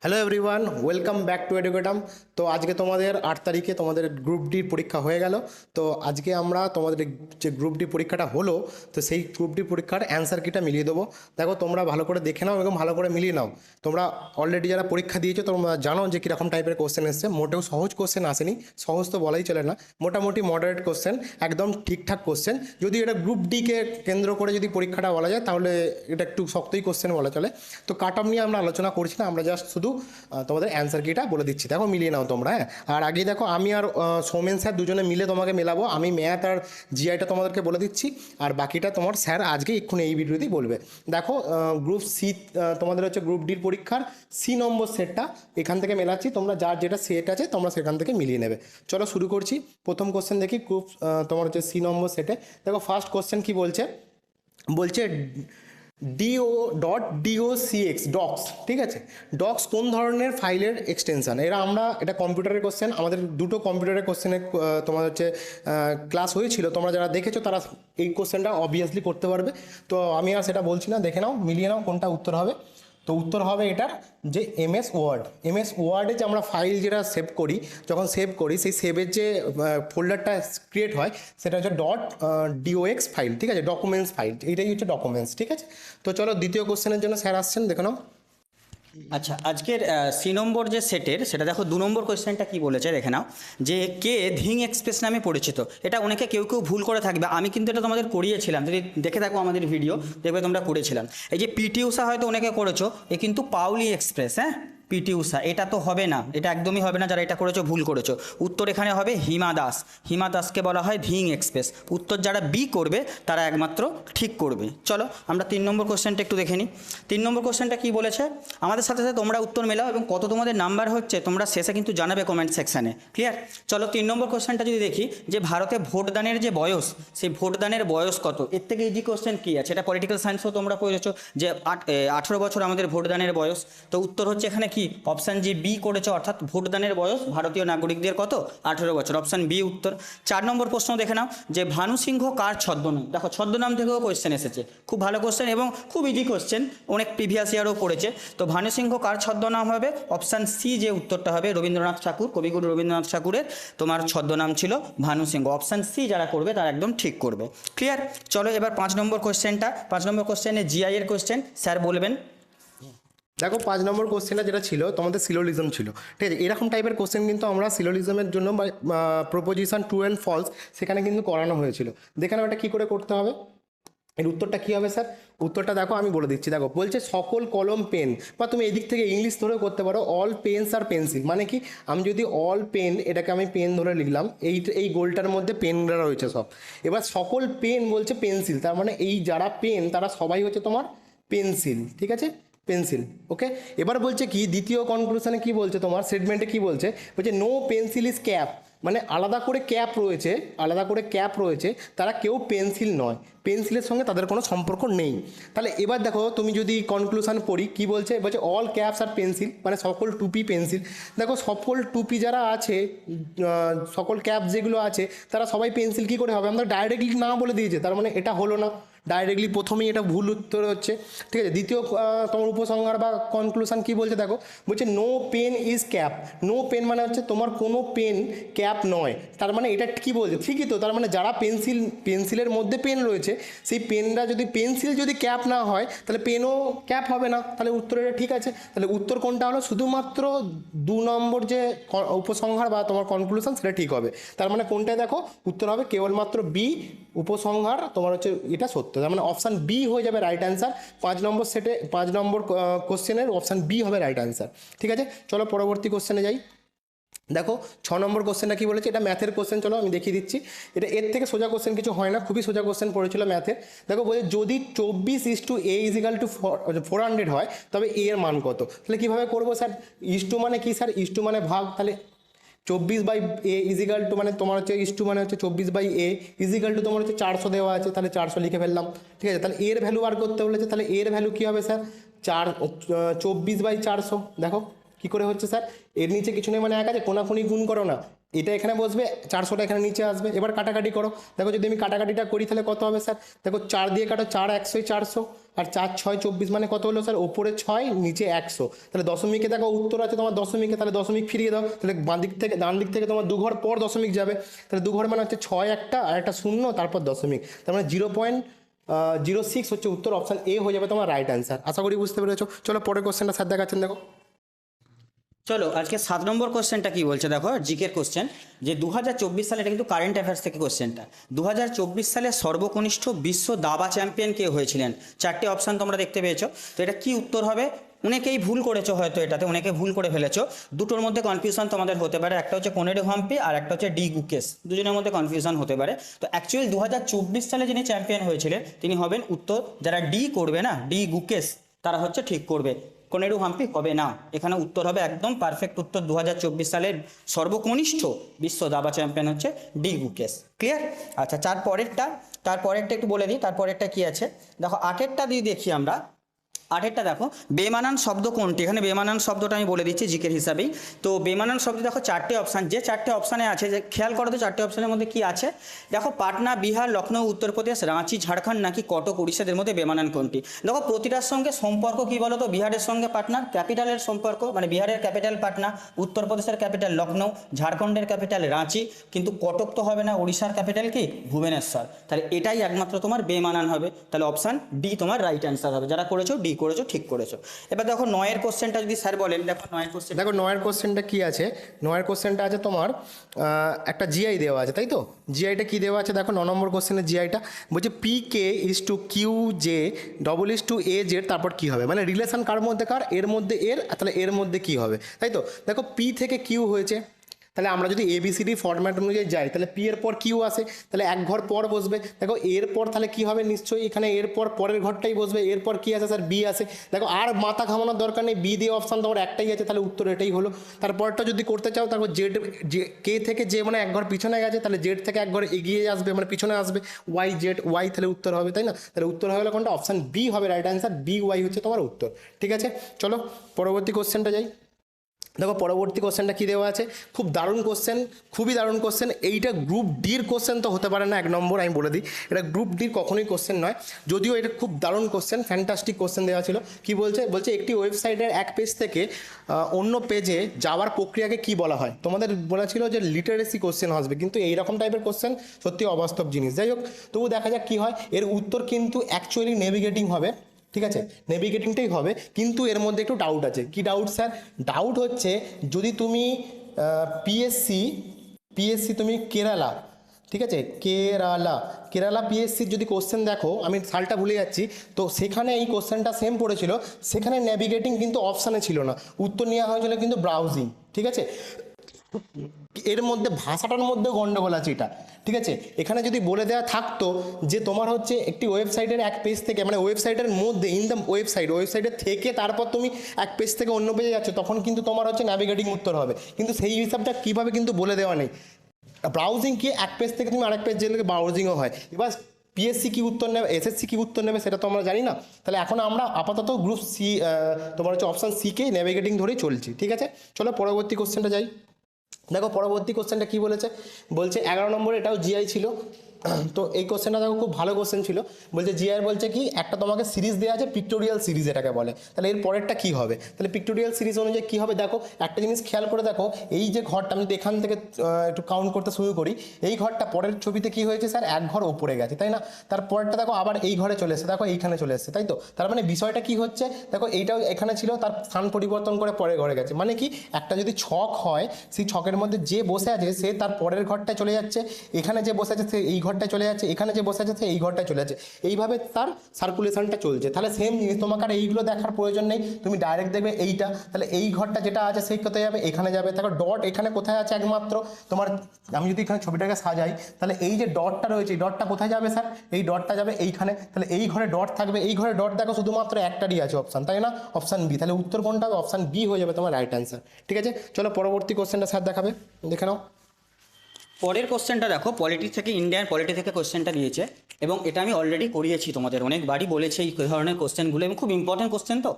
Hello everyone, welcome back to Educatum. তো আজকে তোমাদের 8 তারিখে তোমাদের গ্রুপ ডি পরীক্ষা হয়ে গেল। তো আজকে আমরা তোমাদের যে গ্রুপ ডি পরীক্ষাটা হলো, তো সেই গ্রুপ ডি পরীক্ষার অ্যান্সার কিটা মিলিয়ে দেবো। দেখো, তোমরা ভালো করে দেখে নাও এবং ভালো করে মিলিয়ে নাও। তোমরা অলরেডি যারা পরীক্ষা দিয়েছো তোমরা জানো যে কীরকম টাইপের কোশ্চেন এসছে। মোটেও সহজ কোশ্চেন আসেনি, সহজ তো বলাই চলে না, মোটামুটি মডারেট কোশ্চেন, একদম ঠিকঠাক কোশ্চেন। যদি এটা গ্রুপ ডিকে কেন্দ্র করে যদি পরীক্ষাটা বলা যায় তাহলে এটা একটু শক্তই কোশ্চেন বলা চলে। তো কাট অফ নিয়ে আমরা আলোচনা করছি না, আমরা জাস্ট শুধু তোমাদের অ্যান্সার কিটা বলে দিচ্ছি। দেখো, মিলিয়ে নাও তোমরা। হ্যাঁ, আর আগে দেখো, আমি আর সৌমেন স্যার দুজনে মিলে তোমাকে মেলাবো। আমি ম্যাথ আর জিআইটা তোমাদেরকে বলে দিচ্ছি, আর বাকিটা তোমার স্যার আজকে এক্ষুনি এই ভিডিওতেই বলবে। দেখো, গ্রুপ সি তোমাদের হচ্ছে গ্রুপ ডির পরীক্ষার সি নম্বর সেটটা এখান থেকে মেলাচ্ছি। তোমরা যার যেটা সেট আছে তোমরা সেখান থেকে মিলিয়ে নেবে। চলো শুরু করছি। প্রথম কোশ্চেন দেখি গ্রুপ তোমার হচ্ছে সি নম্বর সেটে। দেখো, ফার্স্ট কোশ্চেন কি বলছে, বলছে DO.DOCX ডক্স, ঠিক আছে। ডক্স কোন ধরনের ফাইলের এক্সটেনশন? এটা কম্পিউটারের কোশ্চেন। আমাদের দুটো কম্পিউটারের কোশ্চেনের তোমার হচ্ছে ক্লাস হয়েছিল, তোমরা যারা দেখেছো তারা এই কোশ্চেনটা অবভিয়াসলি করতে পারবে। তো আমি আর সেটা বলছি না, দেখে নাও, মিলিয়ে নাও কোনটা উত্তর হবে। তো উত্তর হবে এটার যে এমএস ওয়ার্ড। এমএস ওয়ার্ডে যে আমরা ফাইল যেটা সেভ করি, যখন সেভ করি সেই সেভের যে ফোল্ডারটা ক্রিয়েট হয় সেটা হচ্ছে .dox ফাইল, ঠিক আছে, ডকুমেন্টস ফাইল, এইটাই হচ্ছে ডকুমেন্টস, ঠিক আছে। তো চলো দ্বিতীয় কোশ্চেনের জন্য স্যার আসছেন, দেখে নাও। আচ্ছা, আজকের সি নম্বর যে সেটের সেটা দেখো, 2 নম্বর কোয়েশ্চেনটা কি বলেছে দেখে নাও। যে কে ধিং এক্সপ্রেস নামে পরিচিত। এটা অনেকে কেউ ভুল করে থাকবে, আমি কিন্তু এটা তোমাদের করিয়েছিলাম, যদি দেখে থাকো আমাদের ভিডিও দেখবে তোমরা করেছিলাম। এই যে পিটি উষা হয়তো অনেকে করেছো, এ কিন্তু পাউলি এক্সপ্রেস। হ্যাঁ, পিটি উষা এটা তো হবে না, এটা একদমই হবে না, যারা এটা করেছো ভুল করেছো। উত্তর এখানে হবে হিমা দাস। হিমা দাসকে বলা হয় ধিং এক্সপ্রেস। উত্তর যারা বি করবে তারা একমাত্র ঠিক করবে। চলো আমরা 3 নম্বর কোশ্চেনটা একটু দেখে নিই। 3 নম্বর কোশ্চেনটা কি বলেছে, আমাদের সাথে সাথে তোমরা উত্তর মেলাও এবং কত তোমাদের নাম্বার হচ্ছে তোমরা শেষে কিন্তু জানাবে কমেন্ট সেকশানে। ক্লিয়ার? চলো 3 নম্বর কোশ্চেনটা যদি দেখি, যে ভারতে ভোটদানের যে বয়স, সেই ভোটদানের বয়স কত? এর থেকে ইজি কোশ্চেন কী আছে? এটা পলিটিক্যাল সায়েন্সও তোমরা পড়েছো যে 18 বছর আমাদের ভোটদানের বয়স। তো উত্তর হচ্ছে এখানে কি, অপশান জি বি করেছো, অর্থাৎ ভোটদানের বয়স ভারতীয় নাগরিকদের কত? 18 বছর, অপশান বি উত্তর। 4 নম্বর প্রশ্ন দেখে নাও, যে ভানু সিংহ কার ছদ্মনাম? দেখো, ছদ্মনাম থেকেও কোয়েশ্চেন এসেছে, খুব ভালো কোয়েশ্চেন এবং খুব ইজি কোয়েশ্চেন, অনেক প্রিভিয়াস ইয়ারও পড়েছে। তো ভানু সিংহ কার ছদ্মনাম হবে? অপশান সি যে উত্তরটা হবে, রবীন্দ্রনাথ ঠাকুর, কবিগুরু রবীন্দ্রনাথ ঠাকুরের তোমার ছদ্মনাম ছিল ভানু সিংহ। অপশান সি যারা করবে তারা একদম ঠিক করবে। ক্লিয়ার? চলো এবার 5 নম্বর কোয়েশ্চেনটা। 5 নম্বর কোয়েশ্চেনে জিআই এর কোয়েশ্চেন, স্যার বলবেন। দেখো, 5 নম্বর কোশ্চেনটা যেটা ছিল তোমাদের সিলোলিজম ছিল, ঠিক আছে। এরকম টাইপের কোশ্চেন কিন্তু আমরা সিলোলিজমের জন্য প্রপোজিশন ট্রু অ্যান্ড ফলস সেখানে কিন্তু করানো হয়েছিল। দেখে নাও এটা কী করে করতে হবে। এর উত্তরটা কী হবে স্যার? উত্তরটা দেখো, আমি বলে দিচ্ছি। দেখো, বলছে সকল কলম পেন, বা তুমি এদিক থেকে ইংলিশ ধরেও করতে পারো, অল পেন্স আর পেন্সিল। মানে কি, আমি যদি অল পেন, এটাকে আমি পেন ধরে লিখলাম, এই গোলটার মধ্যে পেনরা রয়েছে সব। এবার সকল পেন বলছে পেন্সিল, তার মানে এই যারা পেন তারা সবাই হচ্ছে তোমার পেন্সিল, ঠিক আছে, পেন্সিল। ওকে, এবার বলছে কি, দ্বিতীয় কনক্লুশনে কি বলছে, তোমার স্টেটমেন্টে কি বলছে, বলছে নো পেন্সিল ইজ ক্যাপ, মানে আলাদা করে ক্যাপ রয়েছে, আলাদা করে ক্যাপ রয়েছে, তারা কেউ পেন্সিল নয়, পেন্সিলের সঙ্গে তাদের কোনো সম্পর্ক নেই। তাহলে এবার দেখো, তুমি যদি কনক্লুশন পড়ি কি বলছে, বলছে অল ক্যাপস আর পেন্সিল, মানে সকল টুপি পেন্সিল। দেখো, সকল টুপি যারা আছে, সকল ক্যাপ যেগুলো আছে তারা সবাই পেন্সিল, কী করে হবে? আমরা ডাইরেক্টলি না বলে দিয়েছে, তার মানে এটা হলো না, ডাইরেক্টলি প্রথমেই এটা ভুল উত্তর হচ্ছে, ঠিক আছে। দ্বিতীয় তোমার উপসংহার বা কনক্লুশন কি বলছে দেখো, বলছে no pen is cap. No pen মানে হচ্ছে তোমার কোনো পেন ক্যাপ নয়, তার মানে এটা কি বলছে, ঠিকই তো। তার মানে যারা পেন্সিলের মধ্যে পেন রয়েছে, সেই পেনটা যদি পেন্সিল যদি ক্যাপ না হয় তাহলে পেনও ক্যাপ হবে না, তাহলে উত্তর এটা ঠিক আছে। তাহলে উত্তর কোনটা হলো? শুধুমাত্র 2 নম্বর যে উপসংহার বা তোমার কনক্লুশন সেটা ঠিক হবে। তার মানে কোনটায় দেখো উত্তর হবে কেবলমাত্র বি, উপসংহার তোমার হচ্ছে এটা সত্য, তার মানে অপশান বি হয়ে যাবে রাইট অ্যান্সার। 5 নম্বর সেটে 5 নম্বর কোশ্চেনের অপশান বি হবে রাইট অ্যান্সার, ঠিক আছে। চলো পরবর্তী কোশ্চেনে যাই। দেখো, 6 নম্বর কোশ্চেনটা কি বলেছে, এটা ম্যাথের কোশ্চেন, চলো আমি দেখিয়ে দিচ্ছি। এটা এর থেকে সোজা কোশ্চেন কিছু হয় না, খুবই সোজা কোশ্চেন পড়েছিল ম্যাথের। দেখো, বলে যদি 24:a=400 হয় তবে এ এর মান কত? তাহলে কীভাবে করবো স্যার? ইস্টু মানে কি স্যার? ইস্টু মানে ভাগ, তাহলে 24/a মানে তোমার হচ্ছে ইস্টু মানে হচ্ছে 24/a তোমার হচ্ছে 400 দেওয়া আছে, তাহলে 400 লিখে ফেললাম, ঠিক আছে। তাহলে এর ভ্যালু বার করতে বলেছে, তাহলে এর ভ্যালু কী হবে স্যার? 24/400। দেখো কী করে হচ্ছে স্যার, এর নিচে কিছু নেই মানে 1 আছে, কোনাকুনি গুণ করো না, এটা এখানে বসবে, 400টা এখানে নিচে আসবে। এবার কাটাকাটি করো, দেখো যদি আমি কাটাকাটিটা করি তাহলে কত হবে স্যার? দেখো 4 দিয়ে কাটো, 4 100 400, আর 4 6 24 মানে কত হলো স্যার? ওপরে 6 নিচে 100, তাহলে দশমিকে দেখো উত্তর আছে তোমার দশমিকে, তাহলে দশমিক ফিরিয়ে দাও, তাহলে ডান দিক থেকে তোমার 2 ঘর পর দশমিক যাবে, তাহলে 2 ঘর মানে হচ্ছে 6 একটা আর একটা শূন্য তারপর দশমিক, তার মানে 0.06 হচ্ছে উত্তর, অপশান এ হয়ে যাবে তোমার রাইট অ্যান্সার। আশা করি বুঝতে পেরেছো। চলো পরের কোশ্চেনটা স্যার দেখাচ্ছেন, দেখো। চলো আজকে 7 নম্বর কোশ্চেনটা কি বলছে দেখো, জিকের কোশ্চেন, যে 2024 সালে, এটা কিন্তু কারেন্ট অ্যাফেয়ার্স থেকে কোশ্চেনটা, 2024 সালে সর্বকনিষ্ঠ বিশ্ব দাবা চ্যাম্পিয়ন কে হয়েছিলেন? 4টে অপশান তোমরা দেখতে পেয়েছো, তো এটা কি উত্তর হবে? অনেকেই ভুল করেছো, হয়তো এটাতে অনেকে ভুল করে ফেলেছো, দুটোর মধ্যে কনফিউশন তোমাদের হতে পারে, একটা হচ্ছে কোনেরু হাম্পি আর একটা হচ্ছে ডি গুকেস, দুজনের মধ্যে কনফিউশন হতে পারে। তো অ্যাকচুয়ালি 2024 সালে যিনি চ্যাম্পিয়ন হয়েছিলেন তিনি হবেন উত্তর, যারা ডি করবে না, ডি গুকেস, তারা হচ্ছে ঠিক করবে, কোনেরু হাম্পি হবে না। এখানে উত্তর হবে একদম পারফেক্ট উত্তর, 2024 সালের সর্বকনিষ্ঠ বিশ্ব দাবা চ্যাম্পিয়ন হচ্ছে ডি গুকেস। ক্লিয়ার? আচ্ছা, তারপরেরটা একটু বলে দিই, তারপরেরটা কি আছে দেখো, 8এরটা দিয়ে দেখি আমরা। 8এরটা দেখো, বেমানান শব্দ কোনটি? এখানে বেমানান শব্দটা আমি বলে দিচ্ছি জিকের হিসাবেই। তো বেমানান শব্দ দেখো 4টে অপশান, যে 4টে অপশানে আছে, যে খেয়াল করো তো 4টে অপশানের মধ্যে কি আছে। দেখো, পাটনা, বিহার, লখনৌ, উত্তরপ্রদেশ, রাঁচি, ঝাড়খণ্ড নাকি কটক, উড়িষ্যাদের মধ্যে বেমানান কোনটি? দেখো, প্রতিটার সঙ্গে সম্পর্ক কি বলো তো? বিহারের সঙ্গে পাটনার ক্যাপিটালের সম্পর্ক, মানে বিহারের ক্যাপিটাল পাটনা, উত্তরপ্রদেশের ক্যাপিটাল লখনৌ, ঝাড়খণ্ডের ক্যাপিটাল রাঁচি, কিন্তু কটক তো হবে না, উড়িষ্যার ক্যাপিটাল কি? ভুবনেশ্বর। তাহলে এটাই একমাত্র তোমার বেমানান হবে, তাহলে অপশান ডি তোমার রাইট অ্যান্সার হবে। যারা করেছো ডি করেছো, ঠিক করেছো। এবার দেখো 9এর কোশ্চেনটা যদি স্যার বলেন, দেখো 9এর কোশ্চেন, দেখো 9এর কোশ্চেনটা কি আছে? 9এর কোশ্চেনটা আছে তোমার একটা জিআই দেওয়া আছে, তাই তো? জিআইটা কি দেওয়া আছে দেখো, 9 নম্বর কোশ্চেনের জিআইটা বলছে P K is to Q J double is to A Z, তারপর কি হবে? মানে রিলেশন কার মধ্যে কার? এর মধ্যে এর, তাহলে এর মধ্যে কি হবে, তাই তো? দেখো পি থেকে কিউ হয়েছে, তাহলে আমরা যদি এবিসিডি ফরম্যাট অনুযায়ী যাই, তাহলে পি এর পর কিউ আসে, তাহলে এক ঘর পর বসবে। দেখো এর পর তাহলে কি হবে? নিশ্চয়ই এখানে এর পর পরের ঘরটাই বসবে, এরপর কি আছে স্যার? বি আছে। দেখো আর মাথা ঘামানোর দরকার নেই, বি দিয়ে অপশান তোমার একটাই আছে, তাহলে উত্তর এটাই হলো। তারপরটা যদি করতে চাও, তারপর জেড, যে কে থেকে যে মানে এক ঘর পিছনে গেছে, তাহলে জেড থেকে এক ঘর এগিয়ে আসবে, মানে পিছনে আসবে, ওয়াই জেড ওয়াই, তাহলে উত্তর হবে, তাই না? তাহলে উত্তর হয়ে গেলো কোনটা? অপশান বি হবে রাইট অ্যান্সার, বি ওয়াই হচ্ছে তোমার উত্তর। ঠিক আছে, চলো পরবর্তী কোশ্চেনটা যাই। দেখো পরবর্তী কোশ্চেনটা কী দেওয়া আছে, খুব দারুণ কোশ্চেন, খুবই দারুণ কোশ্চেন। এইটা গ্রুপ ডির কোশ্চেন তো হতে পারে না, 1 নম্বর আমি বলে দিই, এটা গ্রুপ ডির কখনোই কোশ্চেন নয়, যদিও এটা খুব দারুণ কোশ্চেন, ফ্যান্টাস্টিক কোশ্চেন দেওয়া ছিল। কি বলছে? বলছে একটি ওয়েবসাইটের এক পেজ থেকে অন্য পেজে যাওয়ার প্রক্রিয়াকে কি বলা হয়? তোমাদের বলেছিল যে লিটারেসি কোশ্চেন আসবে, কিন্তু এইরকম টাইপের কোশ্চেন সত্যি অবাস্তব জিনিস। যাই হোক, তবু দেখা যাক কী হয়। এর উত্তর কিন্তু অ্যাকচুয়ালি নেভিগেটিং হবে, ঠিক আছে? নেভিগেটিংটাই হবে, কিন্তু এর মধ্যে একটু ডাউট আছে। কি ডাউট স্যার? ডাউট হচ্ছে যদি তুমি পিএসসি তুমি কেরালা, ঠিক আছে, কেরালা পিএসসির যদি কোশ্চেন দেখো, আমি সালটা ভুলে যাচ্ছি, তো সেখানে এই কোশ্চেনটা সেম পড়েছিল, সেখানে নেভিগেটিং কিন্তু অপশানে ছিল না, উত্তর নেওয়া হয়েছিল কিন্তু ব্রাউজিং, ঠিক আছে? এর মধ্যে ভাষাটার মধ্যে গন্ডগোল আছে এটা, ঠিক আছে? এখানে যদি বলে দেওয়া থাকতো যে তোমার হচ্ছে একটি ওয়েবসাইটের এক পেজ থেকে, মানে ওয়েবসাইটের মধ্যে, ইন দ্য ওয়েবসাইটের থেকে তারপর তুমি এক পেজ থেকে অন্য পেজে যাচ্ছ, তখন কিন্তু তোমার হচ্ছে ন্যাভিগেটিং উত্তর হবে, কিন্তু সেই হিসাবটা কীভাবে কিন্তু বলে দেওয়া নেই। ব্রাউজিং কি? এক পেজ থেকে তুমি আরেক পেজ গেলে ব্রাউজিংও হয়। এবার পিএসসি কি উত্তর নেবে, এসএসসি কি উত্তর নেবে, সেটা তো আমরা জানি না। তাহলে এখন আমরা আপাতত গ্রুপ সি, তোমার হচ্ছে অপশান সিকে নেভিগেটিং ধরেই চলছি, ঠিক আছে? চলো পরবর্তী কোশ্চেনটা যাই। দেখো পরবর্তী কোশ্চেনটা কি বলেছে, বলছে 11 নম্বর, এটাও জিআই ছিল। তো এই কোশ্চেনটা দেখো খুব ভালো কোশ্চেন ছিল। বলছে জিআই বলছে কি, একটা তোমাকে সিরিজ দেওয়া আছে, পিক্টোরিয়াল সিরিজ এটাকে বলে, তাহলে এর পরেরটা কি হবে? তাহলে পিক্টোরিয়াল সিরিজ অনুযায়ী কি হবে? দেখো একটা জিনিস খেয়াল করে দেখো, এই যে ঘরটা, আমি যদি এখান থেকে একটু কাউন্ট করতে শুরু করি, এই ঘরটা পরের ছবিতে কি হয়েছে স্যার? এক ঘর ওপরে গেছে, তাই না? তার পরেরটা দেখো আবার এই ঘরে চলে এসেছে, দেখো এইখানে চলে এসেছে, তাই তো? তার মানে বিষয়টা কি হচ্ছে? দেখো এইটাও এখানে ছিল, তার স্থান পরিবর্তন করে পরের ঘরে গেছে, মানে কি? একটা যদি ছক হয়, সেই ছকের মধ্যে যে বসে আছে সে তার পরের ঘরটায় চলে যাচ্ছে, এখানে যে বসে আছে সে এই ঘরটায় চলে যাচ্ছে, এখানে যে বসে আছে সে এই ঘরটায় চলে যাচ্ছে, এইভাবে তার সার্কুলেশনটা চলছে। তাহলে সেম জিনিস, তোমাকে আর এইগুলো দেখার প্রয়োজন নেই, তুমি ডাইরেক্ট দেখবে এইটা, তাহলে এই ঘরটা যেটা আছে সেই কোথায় যাবে? এখানে যাবে। দেখো ডট এখানে কোথায় আছে? একমাত্র তোমার, আমি যদি এখানে ছবিটাকে সাজাই, তাহলে এই যে ডটটা রয়েছে, এই ডটটা কোথায় যাবে স্যার? এই ডটটা যাবে এইখানে, তাহলে এই ঘরে ডট থাকবে, এই ঘরে ডট দেখো শুধুমাত্র একটারই আছে অপশান, তাই না? Option B. তাহলে উত্তর কোনটা হবে? অপশান বি হয়ে যাবে তোমার রাইট অ্যান্সার, ঠিক আছে? চলো পরবর্তী কোশ্চেনটা স্যার দেখাবে, দেখে নাও। পরের কোশ্চেনটা দেখো, পলিটি থেকে, ইন্ডিয়ান পলিটি থেকে কোশ্চেনটা দিয়েছে, এবং এটা আমি অলরেডি করিয়েছি তোমাদের, অনেকবারই বলেছি এই ধরনের কোশ্চেনগুলো, এবং খুব ইম্পর্টেন্ট কোশ্চেন। তো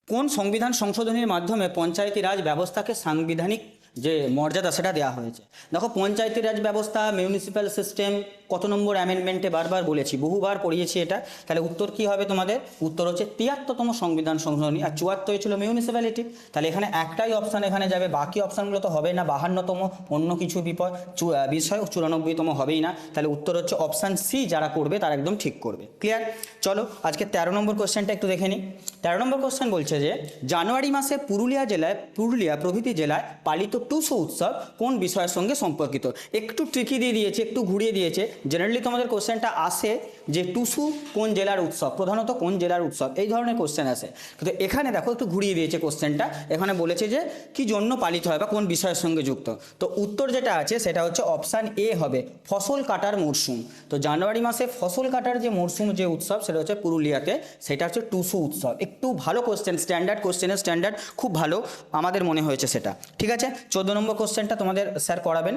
কোন সংবিধান সংশোধনীর মাধ্যমে পঞ্চায়েতি রাজ ব্যবস্থাকে সাংবিধানিক যে মর্যাদা সেটা দেওয়া হয়েছে। দেখো পঞ্চায়েতি রাজ ব্যবস্থা, মিউনিসিপ্যাল সিস্টেম কত নম্বর অ্যামেন্ডমেন্টে বারবার বলেছি, বহুবার পড়িয়েছি এটা। তাহলে উত্তর কি হবে তোমাদের? উত্তর হচ্ছে 73তম সংবিধান সংশোধনী, আর 74 ছিল মিউনিসিপ্যালিটি। তাহলে এখানে একটাই অপশান এখানে যাবে, বাকি অপশানগুলো তো হবে না। 52তম অন্য কিছু বিষয়, 94তম হবেই না। তাহলে উত্তর হচ্ছে অপশান সি, যারা করবে তারা একদম ঠিক করবে। ক্লিয়ার? চলো আজকে 13 নম্বর কোশ্চেনটা একটু দেখে নিই। 13 নম্বর কোশ্চেন বলছে যে জানুয়ারি মাসে পুরুলিয়া প্রভৃতি জেলায় পালিত টুসু উৎসব কোন বিষয়ের সঙ্গে সম্পর্কিত? একটু ট্রিকি দিয়ে দিয়েছে, একটু ঘুরিয়ে দিয়েছে। জেনারেলি তোমাদের কোশ্চেনটা আসে যে টুসু কোন জেলার উৎসব, প্রধানত কোন জেলার উৎসব, এই ধরনের কোশ্চেন আসে। কিন্তু এখানে দেখো একটু ঘুরিয়ে দিয়েছে কোশ্চেনটা, এখানে বলেছে যে কি জন্য পালিত হয় বা কোন বিষয়ের সঙ্গে যুক্ত। তো উত্তর যেটা আছে সেটা হচ্ছে অপশান এ হবে, ফসল কাটার মরশুম। তো জানুয়ারি মাসে ফসল কাটার যে মরশুম, যে উৎসব, সেটা হচ্ছে পুরুলিয়াতে, সেটা হচ্ছে টুসু উৎসব। একটু ভালো কোশ্চেন, কোশ্চেনের স্ট্যান্ডার্ড খুব ভালো আমাদের মনে হয়েছে সেটা। ঠিক আছে, 14 নম্বর কোশ্চেনটা তোমাদের স্যার করাবেন।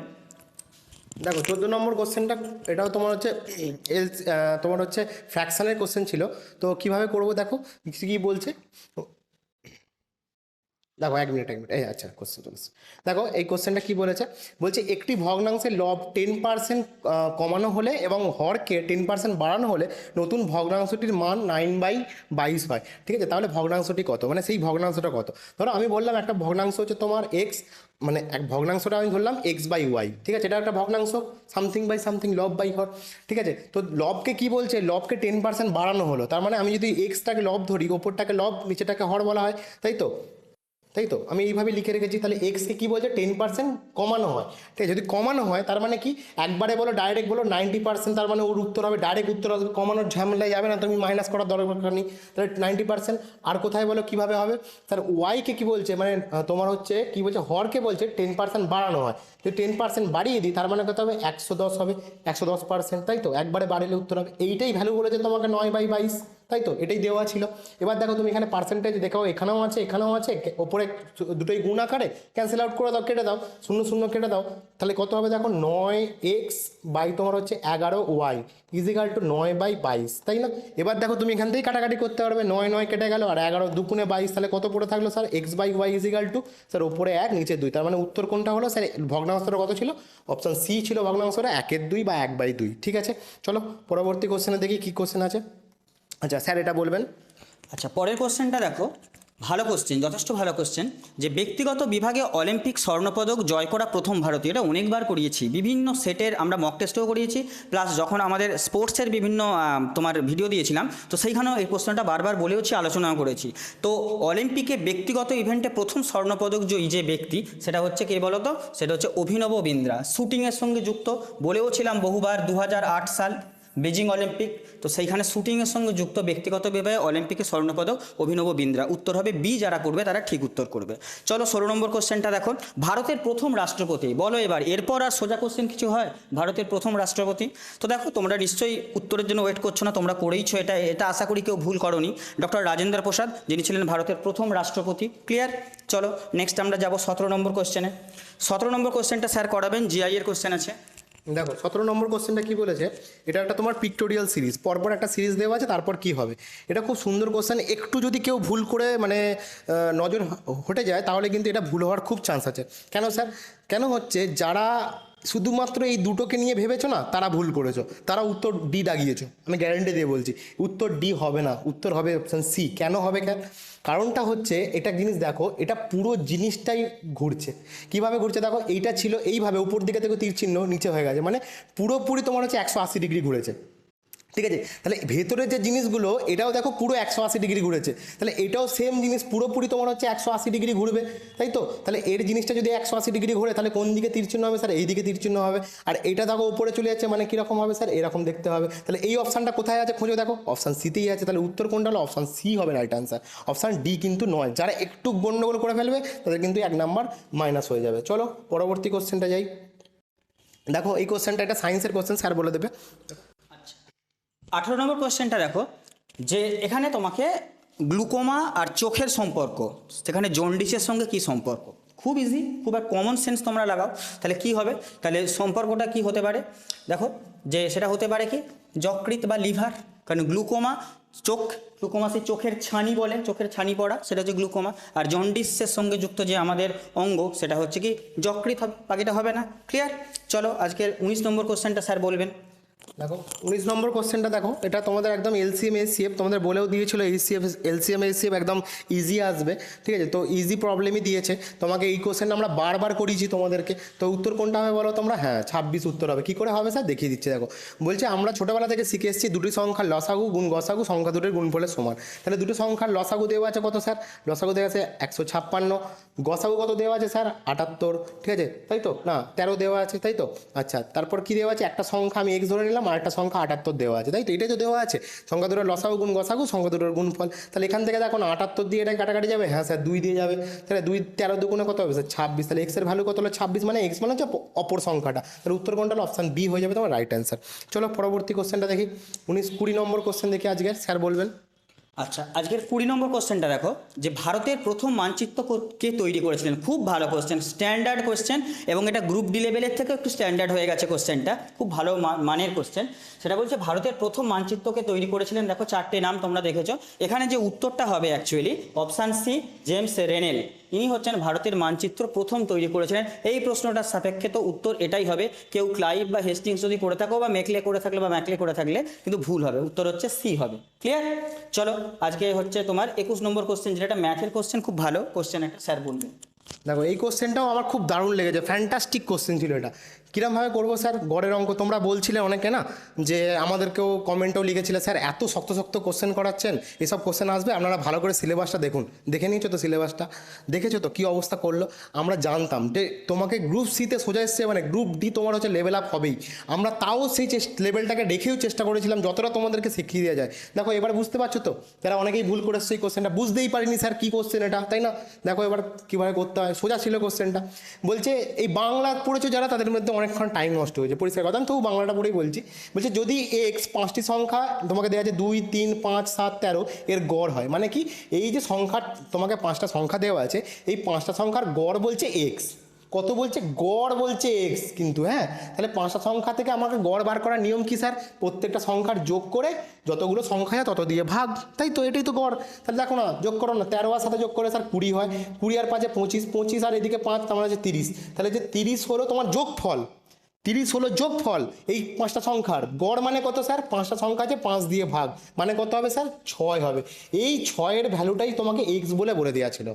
দেখো 14 নম্বর কোশ্চেনটা, এটাও তোমার হচ্ছে তোমার হচ্ছে ফ্র্যাকশনের কোশ্চেন ছিল। তো কিভাবে করব দেখো কি বলছে। দেখো এক মিনিট এই আচ্ছা কোশ্চেন চলেছে। দেখো এই কোশ্চেনটা কি বলেছে, বলছে একটি ভগ্নাংশের লব 10% কমানো হলে এবং হরকে 10% বাড়ানো হলে নতুন ভগ্নাংশটির মান 9/22 হয়। ঠিক আছে, তাহলে ভগ্নাংশটি কত, মানে সেই ভগ্নাংশটা কত। ধরো আমি বললাম একটা ভগ্নাংশ হচ্ছে তোমার এক্স, মানে এক ভগ্নাংশটা আমি ধরলাম x/y। ঠিক আছে, এটা একটা ভগ্নাংশ, সামথিং বাই সামথিং, লব বাই হর। ঠিক আছে, তো লবকে কি বলছে, লবকে 10% বাড়ানো হলো। তার মানে আমি যদি এক্সটাকে লব ধরি, ওপরটাকে লব, নিচেটাকে হর বলা হয়, তাই তো আমি এইভাবে লিখে রেখেছি। তাহলে এক্সকে কী বলছে, 10% কমানো হয়। ঠিক আছে, যদি কমানো হয় তার মানে কি, একবারে বলো ডাইরেক্ট বলো 90%, তার মানে ওর উত্তর হবে, ডাইরেক্ট উত্তর হবে, কমানোর ঝামেলায় যাবে না, তুমি মাইনাস করার দরকার নেই। তাহলে 90%। আর কোথায় বলো কীভাবে হবে, তার ওয়াইকে কী বলছে, মানে তোমার হচ্ছে কী বলছে, হরকে বলছে 10% বাড়ানো হয়। যদি 10% বাড়িয়ে দিই তার মানে কত হবে, 110 হবে, 110%। তাই তো, একবারে বাড়িলে উত্তর হবে। এইটাই ভ্যালু বলেছে তোমাকে 9/22, তাই তো, এটাই দেওয়া ছিল। এবার দেখো তুমি এখানে পার্সেন্টেজ দেখাও, এখানেও আছে, এখানেও আছে, ওপরে দুটোই গুণ আকারে, ক্যান্সেল আউট করে দাও, কেটে দাও, 0 কেটে দাও। তাহলে কত হবে দেখো, 9x বাই তোমার হচ্ছে 11y ইজিক্যাল টু 9/22, তাই না? এবার দেখো তুমি এখান থেকেই কাটাকাটি করতে পারবে, 9 কেটে গেল, আর 11 2 22, তাহলে কত পড়ে থাকলো sir, x/y is equal two sir ওপরে 1 নিচে 2। তার মানে উত্তর কোনটা হলো স্যার, ভগ্নাংশটা কত ছিল, অপশান সি ছিল ভগ্নাংশটা 1/2 বা 1/2। ঠিক আছে, চলো পরবর্তী কোশ্চেনে দেখি কী কোশ্চেন আছে। আচ্ছা স্যার এটা বলবেন। আচ্ছা, পরের কোশ্চেনটা দেখো, ভালো কোশ্চেন, যথেষ্ট ভালো কোশ্চেন। যে ব্যক্তিগত বিভাগে অলিম্পিক স্বর্ণপদক জয় করা প্রথম ভারতীয়, এটা অনেকবার করিয়েছি, বিভিন্ন সেটের আমরা মক টেস্টও করিয়েছি, প্লাস যখন আমাদের স্পোর্টসের বিভিন্ন তোমার ভিডিও দিয়েছিলাম, তো সেইখানেও এই কোশ্চেনটা বারবার বলেওছি, আলোচনাও করেছি। তো অলিম্পিকে ব্যক্তিগত ইভেন্টে প্রথম স্বর্ণপদক জয়ী যে ব্যক্তি, সেটা হচ্ছে কে বলো তো, সেটা হচ্ছে অভিনব বিন্দ্রা। শ্যুটিংয়ের সঙ্গে যুক্ত, বলেও ছিলাম বহুবার, 2008 সাল বেজিং অলিম্পিক। তো সেইখানে শ্যুটিংয়ের সঙ্গে যুক্ত ব্যক্তিগত বিভাগে অলিম্পিকে স্বর্ণপদক অভিনব বিন্দ্রা। উত্তর হবে বি, যারা করবে তারা ঠিক উত্তর করবে। চলো 16 নম্বর কোশ্চেনটা দেখো, ভারতের প্রথম রাষ্ট্রপতি বলো এবার। এরপর আর সোজা কোশ্চেন কিছু হয়, ভারতের প্রথম রাষ্ট্রপতি। তো দেখো তোমরা নিশ্চয়ই উত্তরের জন্য ওয়েট করছো না, তোমরা করেইছো, এটা আশা করি কেউ ভুল করোনি। ডক্টর রাজেন্দ্র প্রসাদ, যিনি ছিলেন ভারতের প্রথম রাষ্ট্রপতি। ক্লিয়ার? চলো নেক্সট আমরা যাব 17 নম্বর কোশ্চেনে। 17 নম্বর কোশ্চেনটা স্যার করাবেন, জিআই এর কোশ্চেন আছে। দেখো 17 নম্বর কোশ্চেনটা কি বলেছে, এটা একটা তোমার পিক্টোরিয়াল সিরিজ, পরপর একটা সিরিজ দেওয়া আছে, তারপর কি হবে। এটা খুব সুন্দর কোশ্চেন, একটু যদি কেউ ভুল করে মানে নজর হটে যায় তাহলে কিন্তু এটা ভুল হওয়ার খুব চান্স আছে। কেন স্যার, কেন হচ্ছে, যারা শুধুমাত্র এই দুটোকে নিয়ে ভেবেছো না, তারা ভুল করেছো, তারা উত্তর ডি দাগিয়েছো। আমি গ্যারান্টি দিয়ে বলছি উত্তর ডি হবে না, উত্তর হবে অপশান সি। কেন হবে, কারণটা হচ্ছে, এটা জিনিস দেখো, এটা পুরো জিনিসটাই ঘুরছে। কিভাবে ঘুরছে দেখো, এইটা ছিল এইভাবে, উপর দিকে থেকে তীর চিহ্ন নিচে হয়ে গেছে, মানে পুরোপুরি তোমার হচ্ছে 180 ডিগ্রি ঘুরেছে। ঠিক আছে, তাহলে ভেতরের যে জিনিসগুলো, এটাও দেখো পুরো 180 ডিগ্রি ঘুরেছে, তাহলে এটাও সেম জিনিস পুরোপুরি তোমার হচ্ছে 180 ডিগ্রি ঘুরবে, তাই তো। তাহলে এর জিনিসটা যদি 180 ডিগ্রি ঘুরে, তাহলে কোন দিকে তীর চিহ্ন হবে স্যার, এই দিকে তীর চিহ্ন হবে। আর এটা দেখো উপরে চলে যাচ্ছে, মানে কীরকম হবে স্যার, এরকম দেখতে হবে। তাহলে এই অপশানটা কোথায় আছে খুঁজে দেখো, অপশান সিতেই আছে। তাহলে উত্তর কোনটা হলো, অপশান সি হবে রাইট আনসার, অপশান ডি কিন্তু নয়। যারা একটু গন্ডগোল করে ফেলবে তাদের কিন্তু 1 নাম্বার মাইনাস হয়ে যাবে। চলো পরবর্তী কোশ্চেনটা যাই। দেখো এই কোশ্চেনটা একটা সায়েন্সের কোশ্চেন, স্যার বলে দেবে। 18 নম্বর কোশ্চেনটা দেখো, যে এখানে তোমাকে গ্লুকোমা আর চোখের সম্পর্ক, সেখানে জন্ডিসের সঙ্গে কি সম্পর্ক, খুব ইজি, খুব আর কমন সেন্স তোমরা লাগাও, তাহলে কি হবে, তাহলে সম্পর্কটা কি হতে পারে দেখো, যে সেটা হতে পারে কি যকৃৎ বা লিভার। কারণ গ্লুকোমা চোখ, গ্লুকোমা চোখের ছানি বলে, চোখের ছানি পড়া, সেটা হচ্ছে গ্লুকোমা। আর জন্ডিসের সঙ্গে যুক্ত যে আমাদের অঙ্গ, সেটা হচ্ছে কি যকৃৎ হবে, বাকিটা হবে না। ক্লিয়ার? চলো আজকের 19 নম্বর কোশ্চেনটা স্যার বলবেন। দেখো 19 নম্বর কোশ্চেনটা দেখো, এটা তোমাদের একদম এলসিএম এসিএফ তোমাদের বলেও দিয়েছিল, এলসিএম এসিএফ একদম ইজি আসবে, ঠিক আছে? তো ইজি প্রবলেমই দিয়েছে তোমাকে। এই কোশ্চেনটা আমরা বারবার করিয়েছি তোমাদেরকে। তো উত্তর কোনটা হবে বলো তোমরা? হ্যাঁ 26 উত্তর হবে। কী করে হবে স্যার দেখিয়ে দিচ্ছি। দেখো বলছে আমরা ছোটোবেলা থেকে শিখে এসেছি দুটি সংখ্যার লসাগু গুণ গসাগু সংখ্যা দুটোর গুণফলের সমান। তাহলে দুটো সংখ্যার লসাগু দেওয়া আছে কত স্যার? লসাগু দেওয়া আছে 156, গসাগু কত দেওয়া আছে স্যার? 78, ঠিক আছে তাই তো? না 13 দেওয়া আছে তাই তো? আচ্ছা তারপর কি দেওয়া আছে? একটা সংখ্যা আমি এক্স ধরে নিলাম, আর একটা সংখ্যা 78 দেওয়া আছে তাই তো? এটাই তো দেওয়া আছে সংখ্যা দুটোর লসাগু গুণ গসাগু সংখ্যা দুটোর গুণফল। তাহলে এখান থেকে দেখো না 78 দিয়ে এটা কাটাকাটি যাবে, হ্যাঁ স্যার 2 দিয়ে যাবে। তাহলে 2 13 দুগুণে কত হবে স্যার? 26। তাহলে এক্সের ভ্যালু কত হলো? 26, মানে এক্স মানে হচ্ছে অপর সংখ্যাটা। তাহলে উত্তর কোনটা হলো? অপশান বি হয়ে যাবে তোমার রাইট অ্যান্সার। চলো পরবর্তী কোশ্চেনটা দেখি, 19-20 নম্বর কোশ্চেন দেখি আজকে, স্যার বলবেন। আচ্ছা আজকের 20 নম্বর কোশ্চেনটা দেখো, যে ভারতের প্রথম মানচিত্র কে তৈরি করেছিলেন। খুব ভালো কোশ্চেন, স্ট্যান্ডার্ড কোশ্চেন, এবং এটা গ্রুপ ডি লেভেলের থেকে একটু স্ট্যান্ডার্ড হয়ে গেছে কোশ্চেনটা, খুব ভালো মানের কোশ্চেন। সেটা বলছে ভারতের প্রথম মানচিত্রকে তৈরি করেছিলেন, দেখো 4টে নাম তোমরা দেখেছো। এখানে যে উত্তরটা হবে অ্যাকচুয়ালি অপশান সি, জেমস রেনেল। ইনি হচ্ছেন ভারতের মানচিত্র প্রথম তৈরি করেছিলেন। এই প্রশ্নটার সাপেক্ষে তো উত্তর এটাই হবে। কেউ ক্লাইভ বা হেস্টিংস যদি করে থাকো, বা মেকলে করে থাকলে, বা ম্যাকলে করে থাকলে কিন্তু ভুল হবে, উত্তর হচ্ছে সি হবে। ক্লিয়ার? চলো আজকে হচ্ছে তোমার 21 নম্বর কোশ্চেন, যেটা ম্যাথের কোশ্চেন, খুব ভালো কোশ্চেন একটা, স্যার বলবেন। দেখো এই কোশ্চেনটাও আমার খুব দারুণ লেগেছে, ফ্যান্টাস্টিক কোশ্চেন ছিল এটা। কীরমভাবে করবো স্যার? গড়ের অঙ্ক তোমরা বলছিলে অনেকে না, যে আমাদেরকেও কমেন্টেও লিখেছিলে স্যার এত শক্ত শক্ত কোশ্চেন করাচ্ছেন, এসব কোশ্চেন আসবে, আপনারা ভালো করে সিলেবাসটা দেখুন। দেখে নিয়েছো তো সিলেবাসটা? দেখেছো তো কী অবস্থা করলো? আমরা জানতাম যে তোমাকে গ্রুপ সিতে সোজা এসছে, মানে গ্রুপ ডি তোমার হচ্ছে লেভেল আপ হবেই। আমরা তাও সেই লেভেলটাকে রেখেও চেষ্টা করেছিলাম যতটা তোমাদেরকে শিখিয়ে দেওয়া যায়। দেখো এবার বুঝতে পারছো তো? যারা অনেকেই ভুল করে এসছে এই কোশ্চেনটা, বুঝতেই পারিনি স্যার কী কোশ্চেন এটা, তাই না? দেখো এবার কীভাবে করতে হয়, সোজা ছিল কোশ্চেনটা। বলছে এই বাংলা পড়েছো যারা, তাদের মধ্যে অনেকক্ষণ টাইম নষ্ট হয়েছে, পরিষ্কার কথা। আমি তবু বাংলাটা পড়েই বলছি। বলছে যদি এক্স 5টি সংখ্যা তোমাকে দেওয়া আছে 2, 3, 5, 7, 13 এর গড় হয়, মানে কি এই যে সংখ্যা তোমাকে 5টা সংখ্যা দেওয়া আছে, এই 5টা সংখ্যার গড় বলছে এক্স। কত বলছে? গড় বলছে এক্স কিন্তু, হ্যাঁ। তাহলে 5টা সংখ্যা থেকে আমাকে গড় বার করার নিয়ম কি স্যার? প্রত্যেকটা সংখ্যার যোগ করে যতগুলো সংখ্যা হয় তত দিয়ে ভাগ, তাই তো? এটাই তো গড়। তাহলে দেখো না, যোগ করো না, 13 আর সাথে যোগ করে স্যার 20 হয়, 20 আর 5 25, 25 আর এদিকে 5, তার মানে হচ্ছে 30। তাহলে যে 30 হলো তোমার যোগফল, 30 হলো যোগফল এই 5টা সংখ্যার। গড় মানে কত স্যার? 5টা সংখ্যা আছে 5 দিয়ে ভাগ, মানে কত হবে স্যার? 6 হবে। এই 6-এর ভ্যালুটাই তোমাকে এক্স বলে দেওয়া ছিল।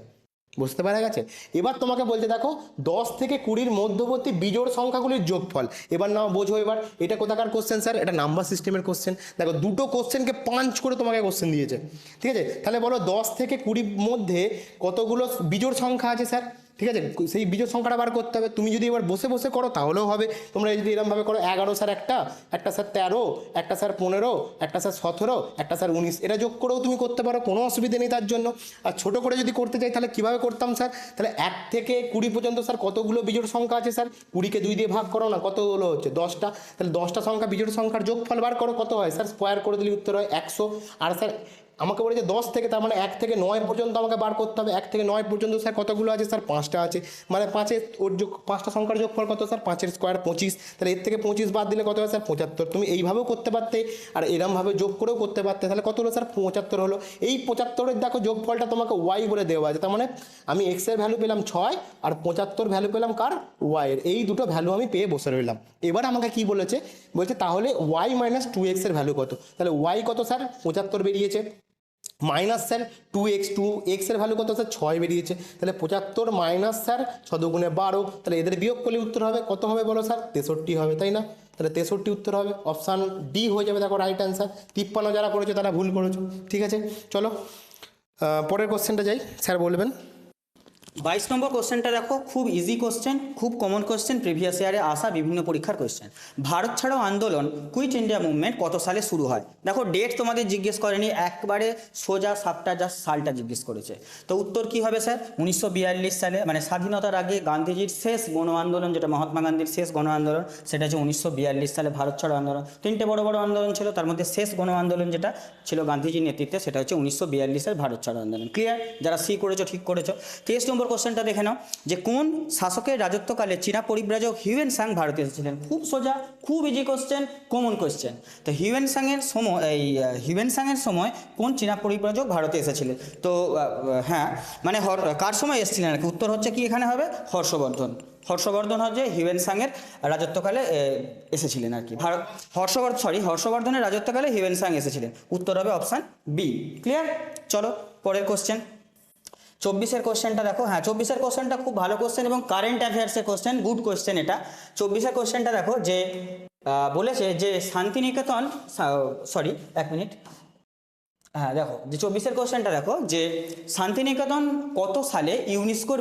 বুঝতে পারা গেছে? এবার তোমাকে বলতে দেখো 10 থেকে 20-র মধ্যবর্তী বিজোড় সংখ্যাগুলির যোগফল। এবার নাও বোঝো, এবার এটা কোথাকার কোশ্চেন স্যার? এটা নাম্বার সিস্টেমের কোশ্চেন। দেখো দুটো কোশ্চেনকে পাঞ্চ করে তোমাকে কোশ্চেন দিয়েছে, ঠিক আছে? তাহলে বলো 10 থেকে 20 মধ্যে কতগুলো বিজোড় সংখ্যা আছে স্যার? ঠিক আছে, সেই বিজোড় সংখ্যাটা বার করতে হবে। তুমি যদি এবার বসে বসে করো তাহলেও হবে। তোমরা যদি এরকমভাবে করো 11 স্যার একটা স্যার 13, একটা স্যার 15, একটা স্যার 17, একটা স্যার 19, এটা যোগ করেও তুমি করতে পারো, কোনো অসুবিধা নেই তার জন্য। আর ছোটো করে যদি করতে চাই তাহলে কীভাবে করতাম স্যার? তাহলে 1 থেকে 20 পর্যন্ত স্যার কতগুলো বিজোড় সংখ্যা আছে স্যার? 20কে 2 দিয়ে ভাগ করো না, কতগুলো হচ্ছে? 10টা। তাহলে 10টা সংখ্যা বিজোড় সংখ্যার যোগফল বার করো, কত হয় স্যার? স্কোয়ার করে দিলে উত্তর হয় 100। আর স্যার আমাকে বলেছে 10 থেকে, তার মানে 1 থেকে 9 পর্যন্ত আমাকে বার করতে হবে। 1 থেকে 9 পর্যন্ত স্যার কতগুলো আছে স্যার? 5টা আছে, মানে 5টা সংখ্যার যোগফল কত স্যার? 5-এর স্কোয়ার 25। তাহলে এর থেকে 25 বাদ দিলে কত হয় স্যার? 75। তুমি এইভাবেও করতে পারতে, আর এরমভাবে যোগ করেও করতে পারতে। তাহলে কত হলো স্যার? 75 হলো। এই 75-এর দেখো যোগফলটা তোমাকে ওয়াই বলে দেওয়া আছে, তার মানে আমি এক্সের ভ্যালু পেলাম 6, আর 75 ভ্যালু পেলাম কার? ওয়াইয়ের। এই দুটো ভ্যালু আমি পেয়ে বসে রইলাম। এবার আমাকে কি বলেছে? বলছে তাহলে ওয়াই মাইনাস 2x এর ভ্যালু কত? তাহলে ওয়াই কত স্যার? 75 বেরিয়েছে, মাইনাস স্যার 2x এর ভ্যালু কত স্যার? 6 বেরিয়েছে। তাহলে 75 মাইনাস স্যার 6 দুগুণে 12, তাহলে এদের বিয়োগ করলে উত্তর হবে কত হবে বলো স্যার? 63 হবে, তাই না? তাহলে 63 উত্তর হবে, অপশান ডি হয়ে যাবে। দেখো রাইট অ্যান্সার। 53 যারা করেছো তারা ভুল করেছো, ঠিক আছে? চলো পরের কোশ্চেনটা যাই, স্যার বলবেন। 22 নম্বর কোশ্চেনটা দেখো, খুব ইজি কোশ্চেন, খুব কমন কোশ্চেন, প্রিভিয়াস ইয়ারে আসা বিভিন্ন পরীক্ষার কোশ্চেন। ভারত ছাড়াও আন্দোলন কুইট ইন্ডিয়া মুভমেন্ট কত সালে শুরু হয়? দেখো ডেট তোমাদের জিজ্ঞেস করেনি, একবারে সোজা সাপটা জাস্ট সালটা জিজ্ঞেস করেছে। তো উত্তর কি হবে স্যার? 1942 সালে, মানে স্বাধীনতার আগে গান্ধীজির শেষ গণ আন্দোলন, যেটা মহাত্মা গান্ধীর শেষ গণ আন্দোলন, সেটা হচ্ছে 1942 সালে ভারত ছাড়ো আন্দোলন। 3টে বড় বড় আন্দোলন ছিল, তার মধ্যে শেষ গণ আন্দোলন যেটা ছিল গান্ধীজির নেতৃত্বে, সেটা হচ্ছে 1942 সালে ভারত ছাড়ো আন্দোলন। ক্লিয়ার? যারা সি করেছো ঠিক করেছো। 23 নম্বর কোশ্চেনটা দেখে নাও যে কোন শাসকের রাজত্বকালে চীনা পরিব্রাজক হিউয়েন সাং ভারতে এসেছিলেন। খুব সোজা, খুব ইজি কোশ্চেন, কমন কোশ্চেন। তো হিউয়েন সাংয়ের সময় কোন চীনা পরিব্রাজক ভারতে এসেছিলেন? তো হ্যাঁ, মানে কার সময় এসেছিলেন আর কি? উত্তর হচ্ছে কি এখানে হবে? হর্ষবর্ধন হচ্ছে হিউয়েন সাংয়ের রাজত্বকালে এসেছিলেন আর কি। হর্ষবর্ধনের রাজত্বকালে হিউয়েন সাং এসেছিলেন। উত্তর হবে অপশান বি। ক্লিয়ার? চলো পরের কোশ্চেন। 24-এর কোশ্চেনটা দেখো। হ্যাঁ, 24-এর কোশ্চেনটা খুব ভালো কোশ্চেন এবং কারেন্ট অ্যাফেয়ার্সের কোশ্চেন, গুড কোশ্চেন এটা। 24-এর কোশ্চেনটা দেখো যে বলেছে যে শান্তিনিকেতন, সরি এক মিনিট, হ্যাঁ দেখো যে 24-এর কোশ্চেনটা দেখো যে শান্তিনিকেতন কত সালে ইউনেস্কোর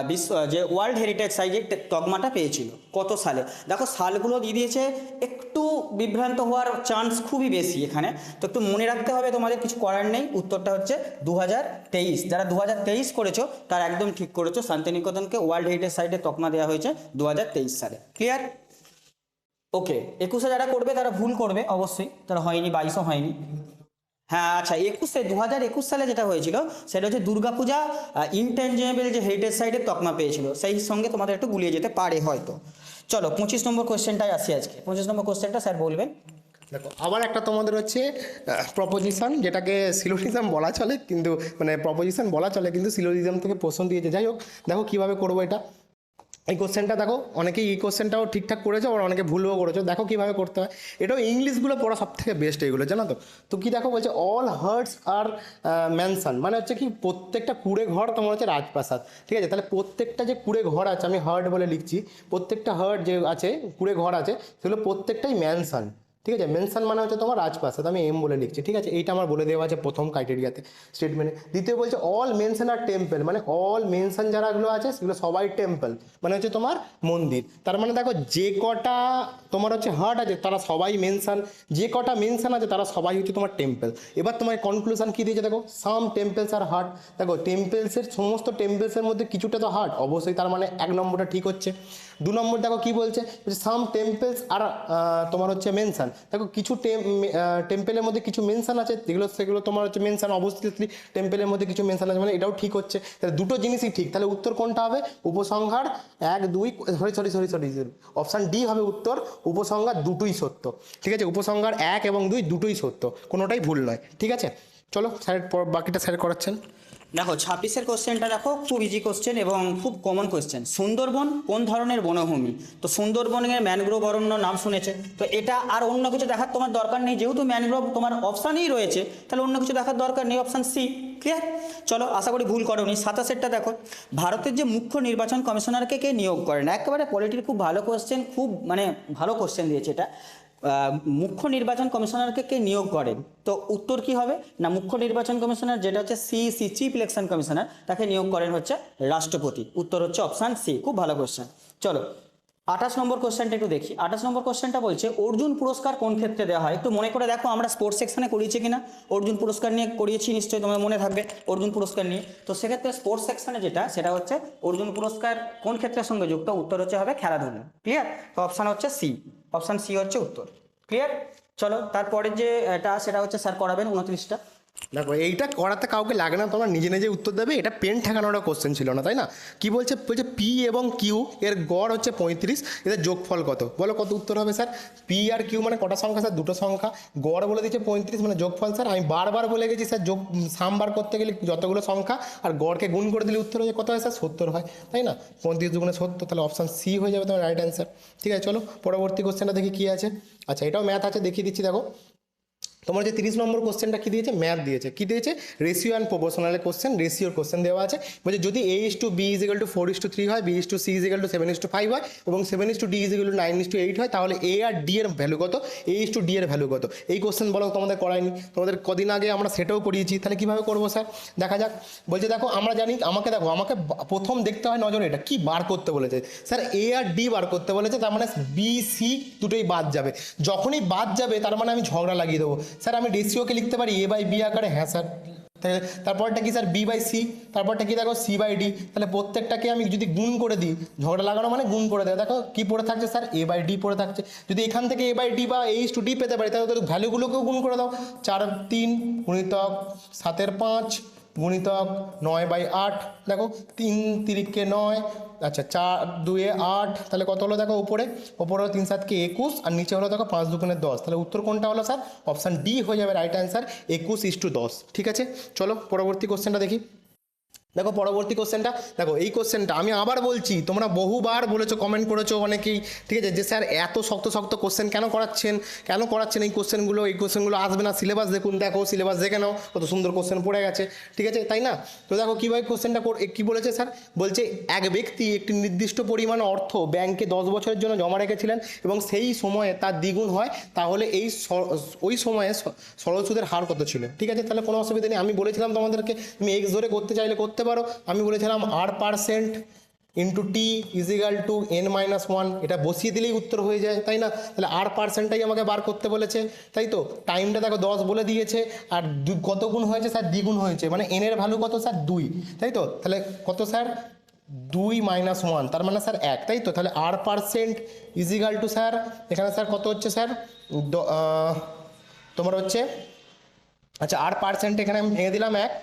বিশ্ব যে ওয়ার্ল্ড হেরিটেজ সাইটের তকমাটা পেয়েছিল? কত সালে? দেখো সালগুলো দিয়ে দিয়েছে, একটু বিভ্রান্ত হওয়ার চান্স খুবই বেশি এখানে, তো একটু মনে রাখতে হবে, তোমাদের কিছু করার নেই। উত্তরটা হচ্ছে 2023। যারা 2023 করেছো তারা একদম ঠিক করেছো, শান্তিনিকেতনকে ওয়ার্ল্ড হেরিটেজ সাইটের তকমা দেওয়া হয়েছে 2023 সালে। ক্লিয়ার? ওকে, 21-এ যারা করবে তারা ভুল করবে অবশ্যই, তারা হয়নি, 22ও হয়নি। হ্যাঁ আচ্ছা, 2021 সালে যেটা হয়েছিল সেটা হচ্ছে দুর্গাপূজা ইনট্যাঞ্জিবল যে হেরিটেজ সাইটের তকমা পেয়েছিল, সেই সঙ্গে তোমাদের একটু গুলিয়ে যেতে পারে হয়তো। চলো 25 নম্বর কোশ্চেনটাই আসি আজকে। 25 নম্বর কোশ্চেনটা স্যার বলবেন। দেখো আবার একটা তোমাদের হচ্ছে প্রপোজিশন, যেটাকে সিলোজিজম বলা চলে, কিন্তু মানে প্রপোজিশন বলা চলে কিন্তু সিলোজিজম থেকে প্রশ্ন দিয়েছে। যাই হোক, দেখো কিভাবে করবো এটা। এই কোশ্চেনটা দেখো, অনেকেই এই কোশ্চেনটাও ঠিকঠাক করেছো আর অনেকে ভুলও করেছো। দেখো কীভাবে করতে হয়। এটাও ইংলিশগুলো পড়া সব থেকে বেস্ট এইগুলো, জানো তো। তো কী দেখো বলছে, অল হার্টস আর ম্যানশন, মানে হচ্ছে কি প্রত্যেকটা কুড়ে ঘর তোমার হচ্ছে রাজপ্রাসাদ। ঠিক আছে, তাহলে প্রত্যেকটা যে কুড়ে ঘর আছে, আমি হার্ট বলে লিখছি, প্রত্যেকটা হার্ট যে আছে, কুড়ে ঘর আছে, সেগুলো প্রত্যেকটাই ম্যানশন। ঠিক আছে, মেনশন মানে হচ্ছে তোমার রাজপ্রাসাদ, আমি এম বলে লিখছি। ঠিক আছে, এইটা আমার বলে দেওয়া আছে প্রথম ক্রাইটেরিয়াতে, স্টেটমেন্টে। দ্বিতীয় বলছে অল মেনশন আর টেম্পল, মানে অল মেনশন যারাগুলো আছে সেগুলো সবাই টেম্পল, মানে হচ্ছে তোমার মন্দির। তার মানে দেখো যে কটা তোমার হচ্ছে হার্ট আছে তারা সবাই মেনশন, যে কটা মেনশন আছে তারা সবাই হচ্ছে তোমার টেম্পল। এবার তোমার কনক্লুশন কী দিয়েছে দেখো, সাম টেম্পলস আর হার্ট। দেখো টেম্পলসের সমস্ত টেম্পলসের মধ্যে কিছুটা তো হার্ট, অবশ্যই, তার মানে 1 নম্বরটা ঠিক হচ্ছে। 2 নম্বর দেখো কি বলছে, সাম টেম্পলস আর তোমার হচ্ছে মেনশন। দেখো কিছু টেম্পেলের মধ্যে কিছু মেনশন আছে, সেগুলো তোমার হচ্ছে মেনশন, অবশ্যই টেম্পেলের মধ্যে কিছু মেনশন আছে, মানে এটাও ঠিক হচ্ছে। তাহলে দুটো জিনিসই ঠিক, তাহলে উত্তর কোনটা হবে? উপসংহার 1, 2, সরি, অপশান ডি হবে উত্তর। উপসংহার দুটোই সত্য। ঠিক আছে, উপসংহার 1 এবং 2 দুটোই সত্য, কোনোটাই ভুল নয়। ঠিক আছে, চলো স্যার বাকিটা স্যার করাচ্ছেন। দেখো 26-এর কোশ্চেনটা দেখো, খুব ইজি কোশ্চেন এবং খুব কমন কোশ্চেন। সুন্দরবন কোন ধরনের বনভূমি? তো সুন্দরবনের ম্যানগ্রোভ অরণ্য নাম শুনেছে, তো এটা আর অন্য কিছু দেখার তোমার দরকার নেই, যেহেতু ম্যানগ্রোভ তোমার অপশানেই রয়েছে, তাহলে অন্য কিছু দেখার দরকার নেই, অপশান সি। ক্লিয়ার? চলো, আশা করি ভুল করোনি। 27-এরটা দেখো, ভারতের যে মুখ্য নির্বাচন কমিশনারকে কে নিয়োগ করেন? একেবারে পলিটির খুব ভালো কোশ্চেন, খুব মানে ভালো কোশ্চেন দিয়েছে এটা। মুখ্য নির্বাচন কমিশনারকে কে নিয়োগ করেন? তো উত্তর কি হবে না, মুখ্য নির্বাচন কমিশনার যেটা হচ্ছে সিইসি, চিফ ইলেকশন কমিশনার, তাকে নিয়োগ করেন হচ্ছে রাষ্ট্রপতি। উত্তর হচ্ছে অপশান সি। খুব ভালো কোশ্চেন। চলো 28 নম্বর কোশ্চেনটা একটু দেখি। 28 নম্বর কোশ্চেনটা বলছে অর্জুন পুরস্কার কোন ক্ষেত্রে দেওয়া হয়? একটু মনে করে দেখো, আমরা স্পোর্টস সেকশনে করিয়েছি কিনা, অর্জুন পুরস্কার নিয়ে করিয়েছি নিশ্চয়ই, তোমার মনে থাকবে অর্জুন পুরস্কার নিয়ে। তো সেক্ষেত্রে স্পোর্টস সেকশনে যেটা, সেটা হচ্ছে অর্জুন পুরস্কার কোন ক্ষেত্রের সঙ্গে যুক্ত? উত্তর হচ্ছে হবে খেলাধুলা। ক্লিয়ার? তো অপশান হচ্ছে সি, অপশান সি হচ্ছে উত্তর। ক্লিয়ার? চলো তারপরে যে এটা, সেটা হচ্ছে স্যার করাবেন 29টা। দেখো এইটা করাতে কাউকে লাগে না, তোমরা নিজে নিজে উত্তর দেবে। এটা পেন ঠেকানোর কোশ্চেন ছিল না, তাই না? কি বলছে, পি এবং কিউ এর গড় হচ্ছে 35, এদের যোগফল কত? বলো কত উত্তর হবে স্যার? পি আর কিউ মানে কটা সংখ্যা স্যার? দুটো সংখ্যা। গড় বলে দিচ্ছে 35, মানে যোগফল স্যার আমি বারবার বলে গেছি স্যার, সাম বার করতে গেলে যতগুলো সংখ্যা আর গড়কে গুণ করে দিলে উত্তর হয়ে কত হয় স্যার? 70 হয়, তাই না? 35 দুগুণে 70, তাহলে অপশান সি হয়ে যাবে তোমার রাইট অ্যান্সার। ঠিক আছে, চলো পরবর্তী কোশ্চেনটা দেখি কী আছে। আচ্ছা, এটাও ম্যাথ আছে, দেখিয়ে দিচ্ছি। দেখো তোমার যে 30 নম্বর কোশ্চেনটা কী দিয়েছে? ম্যাথ দিয়েছে। কী দিয়েছে? রেশিও অ্যান্ড প্রপোর্শনালের কোশ্চেন, রেশিওর কোশ্চেন দেওয়া আছে। বলছে যদি A/B = 4:3 হয়, B/C = 7:5 হয় এবং 7:D = 9:8 হয়, তাহলে A আর D এর ভ্যালু কত? A/D এর ভ্যালু কত? এই কোশ্চেন বলো, তোমাদের করায়নি, তোমাদের কদিন আগে আমরা সেটাও করিয়েছি। তাহলে কীভাবে করবো স্যার? দেখা যাক। বলছে দেখো আমরা জানি, আমাকে দেখো, আমাকে প্রথম দেখতে হয় নজরে এটা কী বার করতে বলেছে স্যার? A আর D বার করতে বলেছে, তার মানে B/C দুটোই বাদ যাবে। যখনই বাদ যাবে তার মানে আমি ঝগড়া লাগিয়ে দেবো। স্যার আমি রেশিওকে লিখতে পারি A/B আকারে? হ্যাঁ স্যার। তারপরটা কি স্যার? B/C। তারপরটা কি দেখো? C/D। তাহলে প্রত্যেকটাকে আমি যদি গুণ করে দিই, ঝগড়া লাগানো মানে গুণ করে দেয়। দেখো কি পড়ে থাকছে স্যার? A/D পড়ে থাকছে। যদি এখান থেকে A/D বা A/D পেতে পারি, তাহলে ভ্যালুগুলোকেও গুণ করে দাও। 4 3 × 7 5 গুণিতক 9/8, দেখো 3 তিরিকে 9, আচ্ছা 4 2 8, তাহলে কত হলো দেখো উপরে হলো 3 7 21 আর নিচে হলো দেখো 5 2 10, তাহলে উত্তর কোনটা হলো স্যার? অপশান ডি হয়ে যাবে রাইট অ্যান্সার, 21:10। ঠিক আছে, চলো পরবর্তী কোশ্চেনটা দেখি। দেখো পরবর্তী কোশ্চেনটা, দেখো এই কোশ্চেনটা আমি আবার বলছি, তোমরা বহুবার বলেছো, কমেন্ট করেছো অনেকেই, ঠিক আছে, যে স্যার এত শক্ত শক্ত কোশ্চেন কেন করাচ্ছেন এই কোশ্চেনগুলো আসবে না, সিলেবাস দেখুন, দেখো সিলেবাস দেখে নাও, কত সুন্দর কোশ্চেন পড়ে গেছে, ঠিক আছে, তাই না? তো দেখো কীভাবে কোশ্চেনটা কি বলেছে স্যার, বলছে এক ব্যক্তি একটি নির্দিষ্ট পরিমাণ অর্থ ব্যাংকে 10 বছরের জন্য জমা রেখেছিলেন এবং সেই সময়ে তার দ্বিগুণ হয়, তাহলে ওই সময়ে সরল সুদের হার কত ছিল? ঠিক আছে, তাহলে কোনো অসুবিধা নেই, আমি বলেছিলাম তোমাদেরকে তুমি এক্স ধরে করতে চাইলে করতে পারো, আমি বলেছিলাম r% into T is equal two n-1, এটা বসিয়ে দিলেই উত্তর হয়ে যায়, তাই না? তাহলে r%টাই আমাকে বার করতে বলেছে, তাই তো টাইমটা দেখো 10 বলে দিয়েছে, আর কত গুণ হয়েছে স্যার? দ্বিগুণ হয়েছে, মানে n এর ভ্যালু কত স্যার? 2, তাই তো, তাহলে কত স্যার? 2 - 1, তার মানে স্যার 1, তাই তো, তাহলে r% ইজিক্যাল টু স্যার এখানে স্যার কত হচ্ছে স্যার? তোমার হচ্ছে, আচ্ছা r% এখানে আমি ভেঙে দিলাম 1,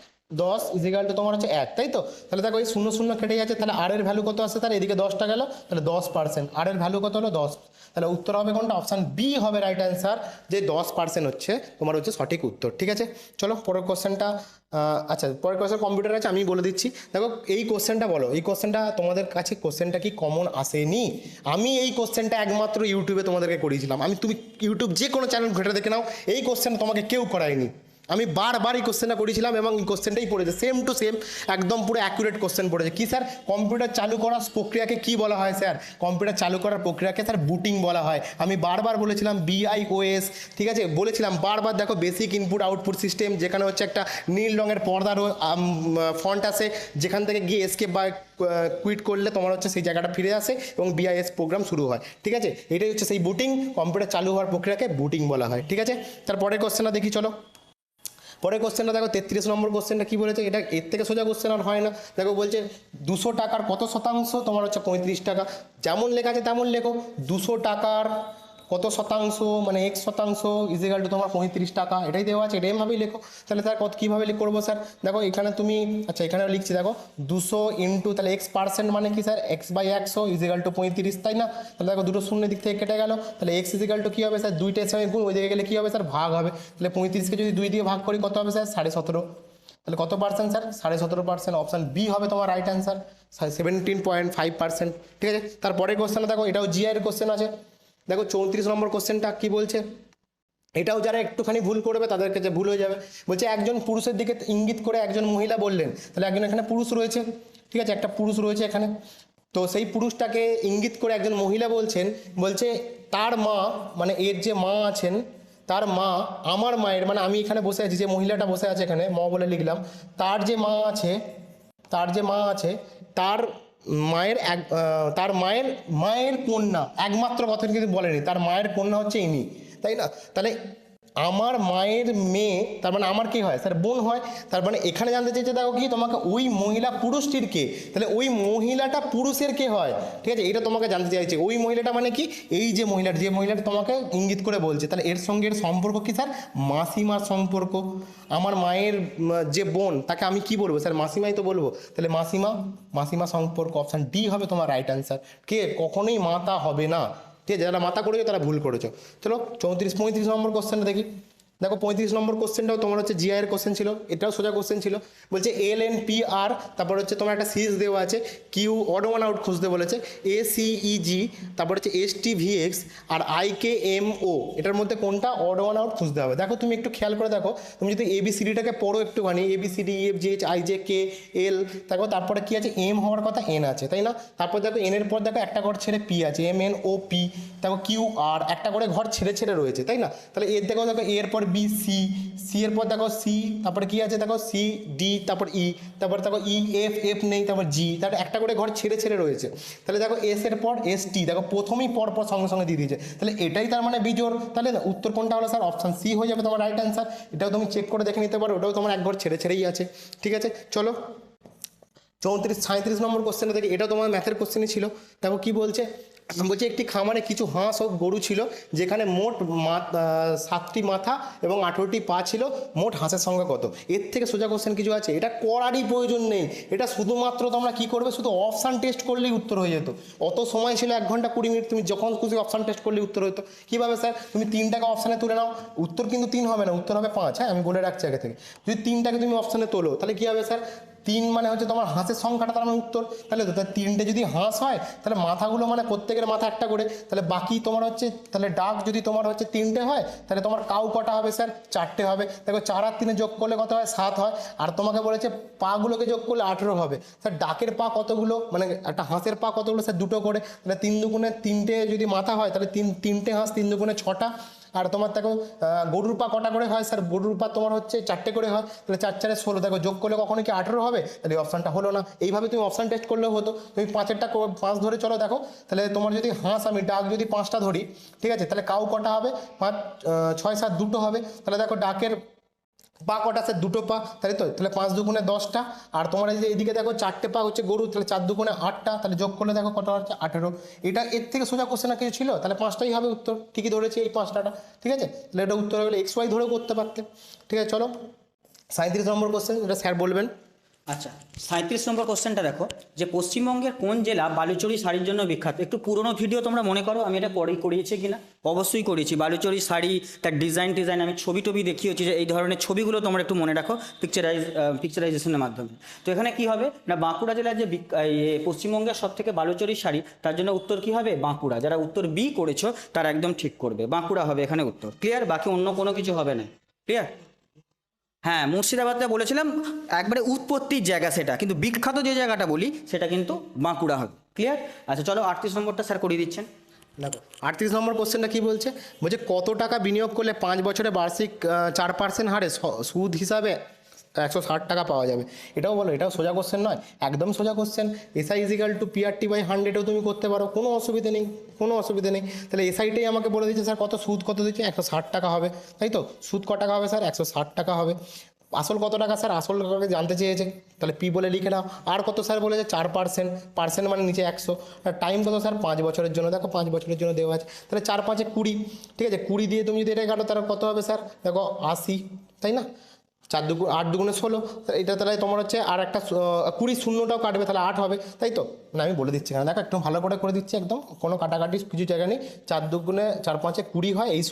10 ইজিক্যাল টু তোমার হচ্ছে 1, তাই তো, তাহলে দেখো এই 0 0 কেটে যাচ্ছে, তাহলে আর এর ভ্যালু কত আসছে তার? এদিকে 10টা গেল, তাহলে 10%, আর এর ভ্যালু কত হলো? 10, তাহলে উত্তর হবে কোনটা? অপশান বি হবে রাইট অ্যান্সার, যে 10% হচ্ছে তোমার হচ্ছে সঠিক উত্তর। ঠিক আছে, চলো পরের কোশ্চেনটা, আচ্ছা পরের কোশ্চেন কম্পিউটার আছে, আমি বলে দিচ্ছি। দেখো এই কোশ্চেনটা বলো, এই কোশ্চেনটা তোমাদের কাছে কোশ্চেনটা কি কমন আসেনি? আমি এই কোশ্চেনটা একমাত্র ইউটিউবে তোমাদেরকে করিয়েছিলাম, তুমি ইউটিউব যে কোনো চ্যানেল ঘেটে দেখে নাও, এই কোশ্চেন তোমাকে কেউ করায়নি, আমি বারবার এই কোশ্চেনটা করেছিলাম এবং এই কোশ্চেনটাই পড়েছে, সেম টু সেম, একদম পুরো অ্যাকুরেট কোশ্চেন পড়েছে। কি স্যার? কম্পিউটার চালু করার প্রক্রিয়াকে কি বলা হয় স্যার? কম্পিউটার চালু করার প্রক্রিয়াকে স্যার বুটিং বলা হয়। আমি বারবার বলেছিলাম BIOS, ঠিক আছে, বলেছিলাম বারবার, দেখো বেসিক ইনপুট আউটপুট সিস্টেম, যেখানে হচ্ছে একটা নীল রঙের পর্দার ফন্ট আসে, যেখান থেকে গিয়ে এসকেপ বা কুইট করলে তোমার হচ্ছে সেই জায়গাটা ফিরে আসে এবং BIS প্রোগ্রাম শুরু হয়। ঠিক আছে, এটাই হচ্ছে সেই বুটিং, কম্পিউটার চালু হওয়ার প্রক্রিয়াকে বুটিং বলা হয়। ঠিক আছে, তারপরের কোশ্চেনটা দেখি, চলো পরের কোশ্চেনটা দেখো 33 নম্বর কোশ্চেনটা কি বলেছে, এটা এর থেকে সোজা কোশ্চেন আর হয় না। দেখো বলছে 200 টাকার কত শতাংশ? তোমার হচ্ছে 35 টাকা, যেমন লেখা আছে তেমন লেখো, 200 টাকার কত শতাংশ, মানে x শতাংশ ইজিক্যাল টু তোমার 35 টাকা, এটাই দেওয়া আছে, এটাই ভাবেই লেখো। তাহলে স্যার কীভাবে করবো স্যার? দেখো এখানে তুমি, আচ্ছা এখানে লিখছি, দেখো 200 ইন্টু, তাহলে x% মানে কি স্যার? x/100 ইজিক্যাল টু 35, তাই না? তাহলে দেখো দুটো শূন্য দিক থেকে কেটে গেল, তাহলে x ইজিক্যাল টু কী হবে স্যার? 2টার সঙ্গে গুণ, ওই দিকে গেলে কী হবে স্যার? ভাগ হবে, তাহলে 35কে যদি 2 দিয়ে ভাগ করি কত হবে স্যার? 17.5, তাহলে কত পার্সেন্ট স্যার? 17.5%, অপশান বি হবে তোমার রাইট অ্যান্সার, 17.5%। ঠিক আছে, তারপরে কোশ্চেনটা দেখো, এটাও জিআই এর কোশ্চেন আছে। দেখো 34 নম্বর কোশ্চেনটা কি বলছে, এটাও যারা একটুখানি ভুল করবে তাদের কাছে ভুল হয়ে যাবে। বলছে একজন পুরুষের দিকে ইঙ্গিত করে একজন মহিলা বললেন, তাহলে একজন এখানে পুরুষ রয়েছে, ঠিক আছে, একটা পুরুষ রয়েছে এখানে, তো সেই পুরুষটাকে ইঙ্গিত করে একজন মহিলা বলছে তার মা, মানে এর যে মা আছেন, তার মা আমার মায়ের, মানে আমি এখানে বসে আছি, যে মহিলাটা বসে আছে এখানে ম বলে লিখলাম, তার যে মা আছে তার মায়ের কন্যা, একমাত্র কথা কিন্তু বলেনি, তার মায়ের কন্যা হচ্ছে ইনি, তাই না? তাহলে আমার মায়ের মেয়ে, তার মানে আমার কি হয় স্যার? বোন হয়। তার মানে এখানে জানতে চাইছে, দেখো কি তোমাকে ওই মহিলা পুরুষটির কে, তাহলে ওই মহিলাটা পুরুষের কে হয়? ঠিক আছে, এটা তোমাকে জানতে চাইছে, ওই মহিলাটা মানে কি? এই যে মহিলাটা তোমাকে ইঙ্গিত করে বলছে, তাহলে এর সঙ্গে এর সম্পর্ক কি স্যার? মাসিমার সম্পর্ক। আমার মায়ের যে বোন, তাকে আমি কি বলবো স্যার? মাসিমাই তো বলবো, তাহলে মাসিমা সম্পর্ক, অপশান ডি হবে তোমার রাইট অ্যান্সার। কে? কখনোই মাতা হবে না, ঠিক আছে, যারা মাথা করেছো তারা ভুল করেছো। চলো 35 নম্বর কোশ্চেনটা দেখি। দেখো 35 নম্বর কোশ্চেনটাও তোমার হচ্ছে জিআই এর কোশ্চেন ছিল, এটাও সোজা কোশ্চেন ছিল। বলছে LNPR, তারপর হচ্ছে তোমার একটা সিরিজ দেওয়া আছে, কিউ অড ওয়ান আউট খুঁজতে বলেছে, ACEG, তারপর হচ্ছে STVX আর IKMO, এটার মধ্যে কোনটা অড ওয়ান আউট খুঁজতে হবে। দেখো তুমি একটু খেয়াল করে দেখো, তুমি যদি ABCDটাকে পড়ো একটুখানি, ABCDEFGHIJKL, দেখো তারপরে কি আছে? এম হওয়ার কথা, এন আছে, তাই না? তারপর দেখো এন এর পর দেখো একটা ঘর ছেড়ে পি আছে, MNOP, দেখো QR, একটা করে ঘর ছেড়ে রয়েছে, তাই না? তাহলে এর দেখো এর পর বি, সি এর পর দেখো সি, তারপরে কি আছে দেখো CD, তারপর ই, তারপর দেখো EF নেই, তারপর G, তারপর একটা করে ঘর ছেড়ে রয়েছে। তাহলে দেখো এস এর পর ST, দেখো প্রথমেই পর সঙ্গে দিয়ে দিয়েছে, তাহলে এটাই তার মানে বিজোড়। তাহলে উত্তর কোনটা হলো স্যার? অপশান সি হয়ে যাবে তোমার রাইট অ্যান্সার। এটাও তুমি চেক করে দেখে নিতে পারো, ওটাও তোমার এক ঘর ছেড়েই আছে। ঠিক আছে, চলো 37 নম্বর কোশ্চেনটা দেখি, এটা তোমার ম্যাথের কোশ্চেনই ছিল। দেখো কি বলছে, বলছে একটি খামারে কিছু হাঁস ও গরু ছিল, যেখানে মোট 7টি মাথা এবং 18টি পা ছিল। মোট হাঁসের সংখ্যা কত? এর থেকে সোজা কোশ্চেন কিছু আছে? এটা করারই প্রয়োজন নেই, এটা শুধুমাত্র তোমরা কি করবে, শুধু অপশান টেস্ট করলেই উত্তর হয়ে যেত। অত সময় ছিল 1 ঘন্টা 20 মিনিট, তুমি যখন খুশি অপশান টেস্ট করলেই উত্তর হতো। কীভাবে স্যার? তুমি 3টাকে অপশানে তুলে নাও, উত্তর কিন্তু 3 হবে না, উত্তর হবে 5। হ্যাঁ, আমি বলে রাখছি আগে থেকে। যদি 3টাকে তুমি অপশানে তোলো তাহলে কী হবে স্যার? 3 মানে হচ্ছে তোমার হাঁসের সংখ্যাটা, তার মানে উত্তর। তাহলে তো 3টে যদি হাঁস হয় তাহলে মাথাগুলো মানে প্রত্যেকের মাথা একটা করে, তাহলে বাকি তোমার হচ্ছে, তাহলে ডাক যদি তোমার হচ্ছে 3টে হয় তাহলে তোমার কাউ কটা হবে স্যার? 4টে হবে। দেখো 4 আর 3 যোগ করলে কত হয়? 7 হয়। আর তোমাকে বলেছে পাগুলোকে যোগ করলে 18 হবে। স্যার ডাকের পা কতগুলো, মানে একটা হাঁসের পা কতগুলো স্যার? 2টো করে। তাহলে 3 দুগুণে 3টে যদি মাথা হয় তাহলে 3টে হাঁস, 3 দুগুণে 6টা। আর তোমার দেখো গরুর পা কটা করে হয় স্যার? গরুর পা তোমার হচ্ছে 4টে করে হয়, তাহলে 4 4 16। দেখো যোগ করলে কখনো কি 18 হবে? তাহলে অপশানটা হলো না। এইভাবে তুমি অপশান টেস্ট করলেও হতো। তুমি 5এরটা 5 ধরে চলো, দেখো তাহলে তোমার যদি হাঁস, আমি ডাক যদি 5টা ধরি, ঠিক আছে, তাহলে কাউ কটা হবে? 5 6 7 2টো হবে। তাহলে দেখো ডাকের পা কটা স্যার? 2টো পা, তাই তো? তাহলে 5 দুগুণে 10টা। আর তোমার এই যে এদিকে দেখো 4টে পা হচ্ছে গরু, তাহলে 4 দুগুণে 8টা, তাহলে যোগ করলে দেখো কত হচ্ছে? 18। এটা এর থেকে সোজা কোশ্চেন আর কিছু ছিল? তাহলে 5টাই হবে উত্তর। ঠিকই ধরেছি, এই 5টা, ঠিক আছে। তাহলে এটা উত্তর হলে XY ধরেও করতে পারতে। ঠিক আছে, চলো 37 নম্বর কোশ্চেন, এটা স্যার বলবেন। আচ্ছা, 37 নম্বর কোশ্চেনটা দেখো, যে পশ্চিমবঙ্গের কোন জেলা বালুচরী শাড়ির জন্য বিখ্যাত? একটু পুরনো ভিডিও তোমরা মনে করো, আমি এটা করিয়েছি কিনা? অবশ্যই করেছি। বালুচরী শাড়ি, তার ডিজাইন, আমি ছবি দেখিয়েছি, যে এই ধরনের ছবিগুলো তোমরা একটু মনে রাখো পিকচারাইজেশনের মাধ্যমে। তো এখানে কি হবে না, বাঁকুড়া জেলার যে পশ্চিমবঙ্গের সব থেকে বালুচরী শাড়ি, তার জন্য উত্তর কি হবে? বাঁকুড়া। যারা উত্তর বি করেছো তারা একদম ঠিক করবে, বাঁকুড়া হবে এখানে উত্তর। ক্লিয়ার? বাকি অন্য কোনো কিছু হবে না। ক্লিয়ার? হ্যাঁ, মুর্শিদাবাদটা বলেছিলাম একবারে উৎপত্তির জায়গা সেটা, কিন্তু বিখ্যাত যে জায়গাটা বলি সেটা কিন্তু বাঁকুড়া হবে। ক্লিয়ার? আচ্ছা চলো 38 নম্বরটা স্যার করিয়ে দিচ্ছেন। দেখো 38 নম্বর কোশ্চেনটা কি বলছে? বলছে কত টাকা বিনিয়োগ করলে 5 বছরে বার্ষিক 4% হারে সুদ হিসাবে 160 টাকা পাওয়া যাবে? এটাও বলো, এটাও সোজা কোশ্চেন নয়, একদম সোজা কোশ্চেন। SI = PRT/100-এও তুমি করতে পারো, কোনো অসুবিধে নেই, কোনো অসুবিধে নেই। তাহলে SIটাই আমাকে বলে দিচ্ছে স্যার কত সুদ, কত দিচ্ছে? 160 টাকা হবে, তাই তো? সুদ ক টাকা হবে স্যার? 160 টাকা হবে। আসল কত টাকা স্যার? আসল টাকা জানতে চেয়েছে, তাহলে পি বলে লিখে নাও। আর কত স্যার বলেছে? 4%, পার্সেন্ট মানে নিচে 100। আর টাইম কত স্যার? 5 বছরের জন্য। দেখো 5 বছরের জন্য দেওয়া আছে, তাহলে 4 5 20, ঠিক আছে। 20 দিয়ে তুমি যদি এটা কাটো তাহলে কত হবে স্যার? দেখো 80, তাই না? 4 দুগুণ 8 দুগুণে 16, এটা তাহলে তোমার হচ্ছে আর একটা 20 শূন্যটাও কাটবে, তাহলে 8 হবে, তাই তো? না আমি বলে দিচ্ছি না, দেখো একটু ভালো করে দিচ্ছি, একদম কোনো কাটাকাটি কিছু জায়গা নেই। 4 দুগুণে 4 5 20 হয়, এই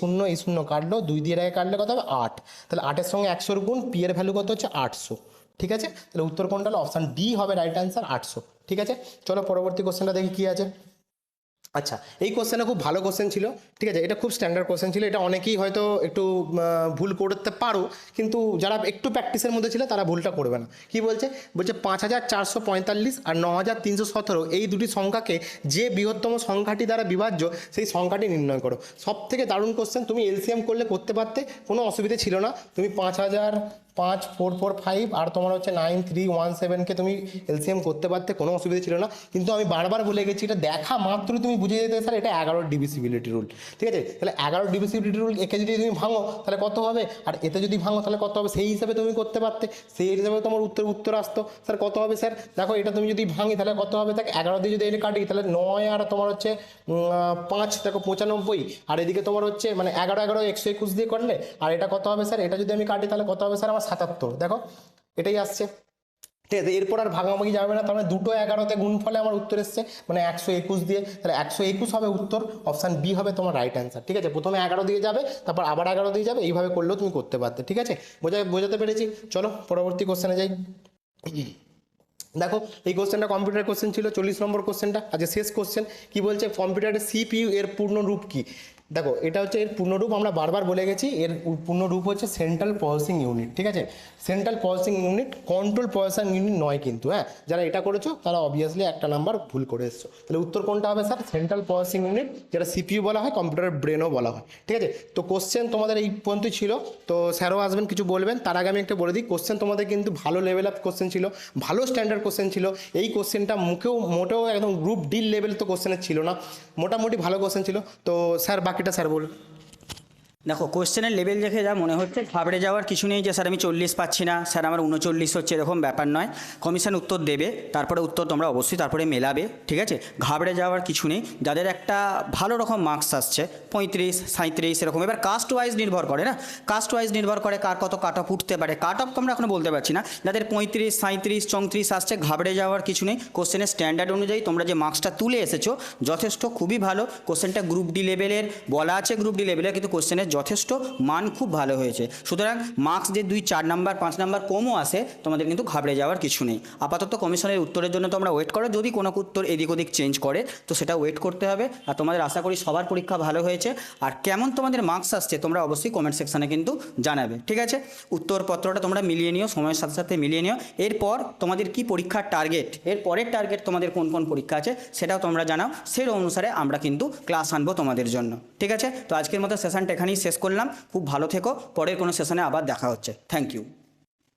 শূন্য কাটলো, 2 দিয়ে আগে কাটলে কত হবে? 8। তাহলে 8-এর সঙ্গে 100-র গুণ, পি এর ভ্যালু কত হচ্ছে? 800। ঠিক আছে, তাহলে উত্তর কোনটা হলো? অপশান ডি হবে রাইট অ্যান্সার, 800। ঠিক আছে, চলো পরবর্তী কোশ্চেনটা দেখি কী আছে। আচ্ছা, এই কোশ্চেনটা খুব ভালো কোশ্চেন ছিল, ঠিক আছে। এটা খুব স্ট্যান্ডার্ড কোশ্চেন ছিল, এটা অনেকেই হয়তো একটু ভুল করতে পারো, কিন্তু যারা একটু প্র্যাকটিসের মধ্যে ছিল তারা ভুলটা করবে না। কি বলছে? বলছে 5445 আর 9317 এই দুটি সংখ্যাকে যে বৃহত্তম সংখ্যাটি দ্বারা বিভাজ্য সেই সংখ্যাটি নির্ণয় করো। সব থেকে দারুণ কোশ্চেন, তুমি এলসিএম করলে করতে পারতে, কোনো অসুবিধে ছিল না। তুমি 5445 আর তোমার হচ্ছে 9317কে তুমি এলসিএম করতে পারতে, কোনো অসুবিধা ছিল না। কিন্তু আমি বারবার বলে গেছি, এটা দেখা মাত্র তুমি বুঝে যেতে স্যার এটা 11 ডিভিসিবিলিটি রুল, ঠিক আছে। তাহলে 11 ডিভিসিবিলিটি রুল, একে যদি তুমি ভাঙো তাহলে কত হবে, আর এতে যদি ভাঙো তাহলে কত হবে, সেই হিসাবে তুমি করতে পারতে, সেই হিসাবে তোমার উত্তর আসতো। স্যার কত হবে স্যার? দেখো এটা তুমি যদি ভাঙি তাহলে কত হবে, দেখ 11 দিয়ে যদি এটা কাটি তাহলে 9 আর তোমার হচ্ছে 5, দেখো 95, আর এদিকে তোমার হচ্ছে মানে 11 11 121 দিয়ে করলে, আর এটা কত হবে স্যার? এটা যদি আমি কাটি তাহলে কত হবে স্যার? আমার 77, দেখো এটাই আসছে। ঠিক আছে, এরপর আর ভাগাভাগি যাবে না, তার মানে দুটো 11তে গুণ ফলে আমার উত্তর এসছে, মানে 121 দিয়ে, তাহলে 121 হবে উত্তর। অপশান বি হবে তোমার রাইট অ্যান্সার। ঠিক আছে, প্রথমে 11 দিয়ে যাবে, তারপর আবার 11 দিয়ে যাবে, এইভাবে করলেও তুমি করতে পারতে। ঠিক আছে, বোঝাতে পেরেছি। চলো পরবর্তী কোশ্চেনে যাই। দেখো এই কোশ্চেনটা কম্পিউটার কোশ্চেন ছিল, 40 নম্বর কোশ্চেনটা। আচ্ছা শেষ কোশ্চেন কি বলছে? কম্পিউটারের সিপিইউ এর পূর্ণ রূপ কি? দেখো এটা হচ্ছে এর পূর্ণরূপ, আমরা বারবার বলে গেছি, এর পূর্ণরূপ হচ্ছে সেন্ট্রাল প্রসেসিং ইউনিট। ঠিক আছে, central processing unit, control processing unit নয় কিন্তু। হ্যাঁ, যারা এটা করেছো তারা অবভিয়াসলি একটা নাম্বার ভুল করে এসছো। তাহলে উত্তর কোনটা হবে স্যার? সেন্ট্রাল প্রসেসিং ইউনিট, যেটা সিপিইউ বলা হয়, কম্পিউটারের ব্রেনও বলা হয়। ঠিক আছে, তো কোশ্চেন তোমাদের এই পর্যন্তই ছিল। তো স্যারও আসবেন, কিছু বলবেন, তার আগে আমি একটা বলে দিই, কোশ্চেন তোমাদের কিন্তু ভালো লেভেল অফ কোশ্চেন ছিল, ভালো স্ট্যান্ডার্ড কোশ্চেন ছিল। এই কোশ্চেনটা মোটেও একদম গ্রুপ ডি লেভেল তো কোশ্চেনের ছিল না, মোটামুটি ভালো কোশ্চেন ছিল। তো স্যার বাকিটা স্যার বলুন। দেখো কোশ্চেনের লেভেল দেখে যা মনে হচ্ছে ঘাবড়ে যাওয়ার কিছু নেই যে স্যার আমি 40 পাচ্ছি না, স্যার আমার 39 হচ্ছে, এরকম ব্যাপার নয়। কমিশন উত্তর দেবে, তারপরে উত্তর তোমরা অবশ্যই তারপরে মেলাবে, ঠিক আছে? ঘাবড়ে যাওয়ার কিছু নেই। যাদের একটা ভালো রকম মার্কস আসছে 35, 37 এরকম, এবার কাস্ট ওয়াইজ নির্ভর করে না, কাস্ট ওয়াইজ নির্ভর করে কার কত কাট অফ উঠতে পারে। কাট অফ আমরা এখনো বলতে পারছি না। যাদের 35, 37, 34 আসছে, ঘাবড়ে যাওয়ার কিছু নেই। কোশ্চেনের স্ট্যান্ডার্ড অনুযায়ী তোমরা যে মার্কসটা তুলে এসেছো যথেষ্ট, খুবই ভালো। কোশ্চেনটা গ্রুপ ডি লেভেলের বলা আছে, গ্রুপ ডি লেভেলের, কিন্তু কোশ্চেনের যথেষ্ট মান খুব ভালো হয়েছে। সুতরাং মার্কস যে 2, 4 নাম্বার 5 নাম্বার কমও আসে, তোমাদের কিন্তু ঘাবড়ে যাওয়ার কিছু নেই। আপাতত কমিশনের উত্তরের জন্য তোমরা ওয়েট করো, যদি কোনো উত্তর এদিক ওদিক চেঞ্জ করে তো সেটা ওয়েট করতে হবে। আর তোমাদের আশা করি সবার পরীক্ষা ভালো হয়েছে। আর কেমন তোমাদের মার্কস আসছে তোমরা অবশ্যই কমেন্ট সেকশানে কিন্তু জানাবে, ঠিক আছে? উত্তরপত্রটা তোমরা মিলিয়ে নিও, সময়ের সাথে সাথে মিলিয়ে নিও। এরপর তোমাদের কি পরীক্ষার টার্গেট, এর পরের টার্গেট তোমাদের কোন কোন পরীক্ষা আছে সেটাও তোমরা জানাও, সেই অনুসারে আমরা কিন্তু ক্লাস আনবো তোমাদের জন্য, ঠিক আছে? তো আজকের মতো সেশনটা এখানেই শেষ করলাম। খুব ভালো থেকো, পরের কোনো সেশনে আবার দেখা হচ্ছে। Thank you.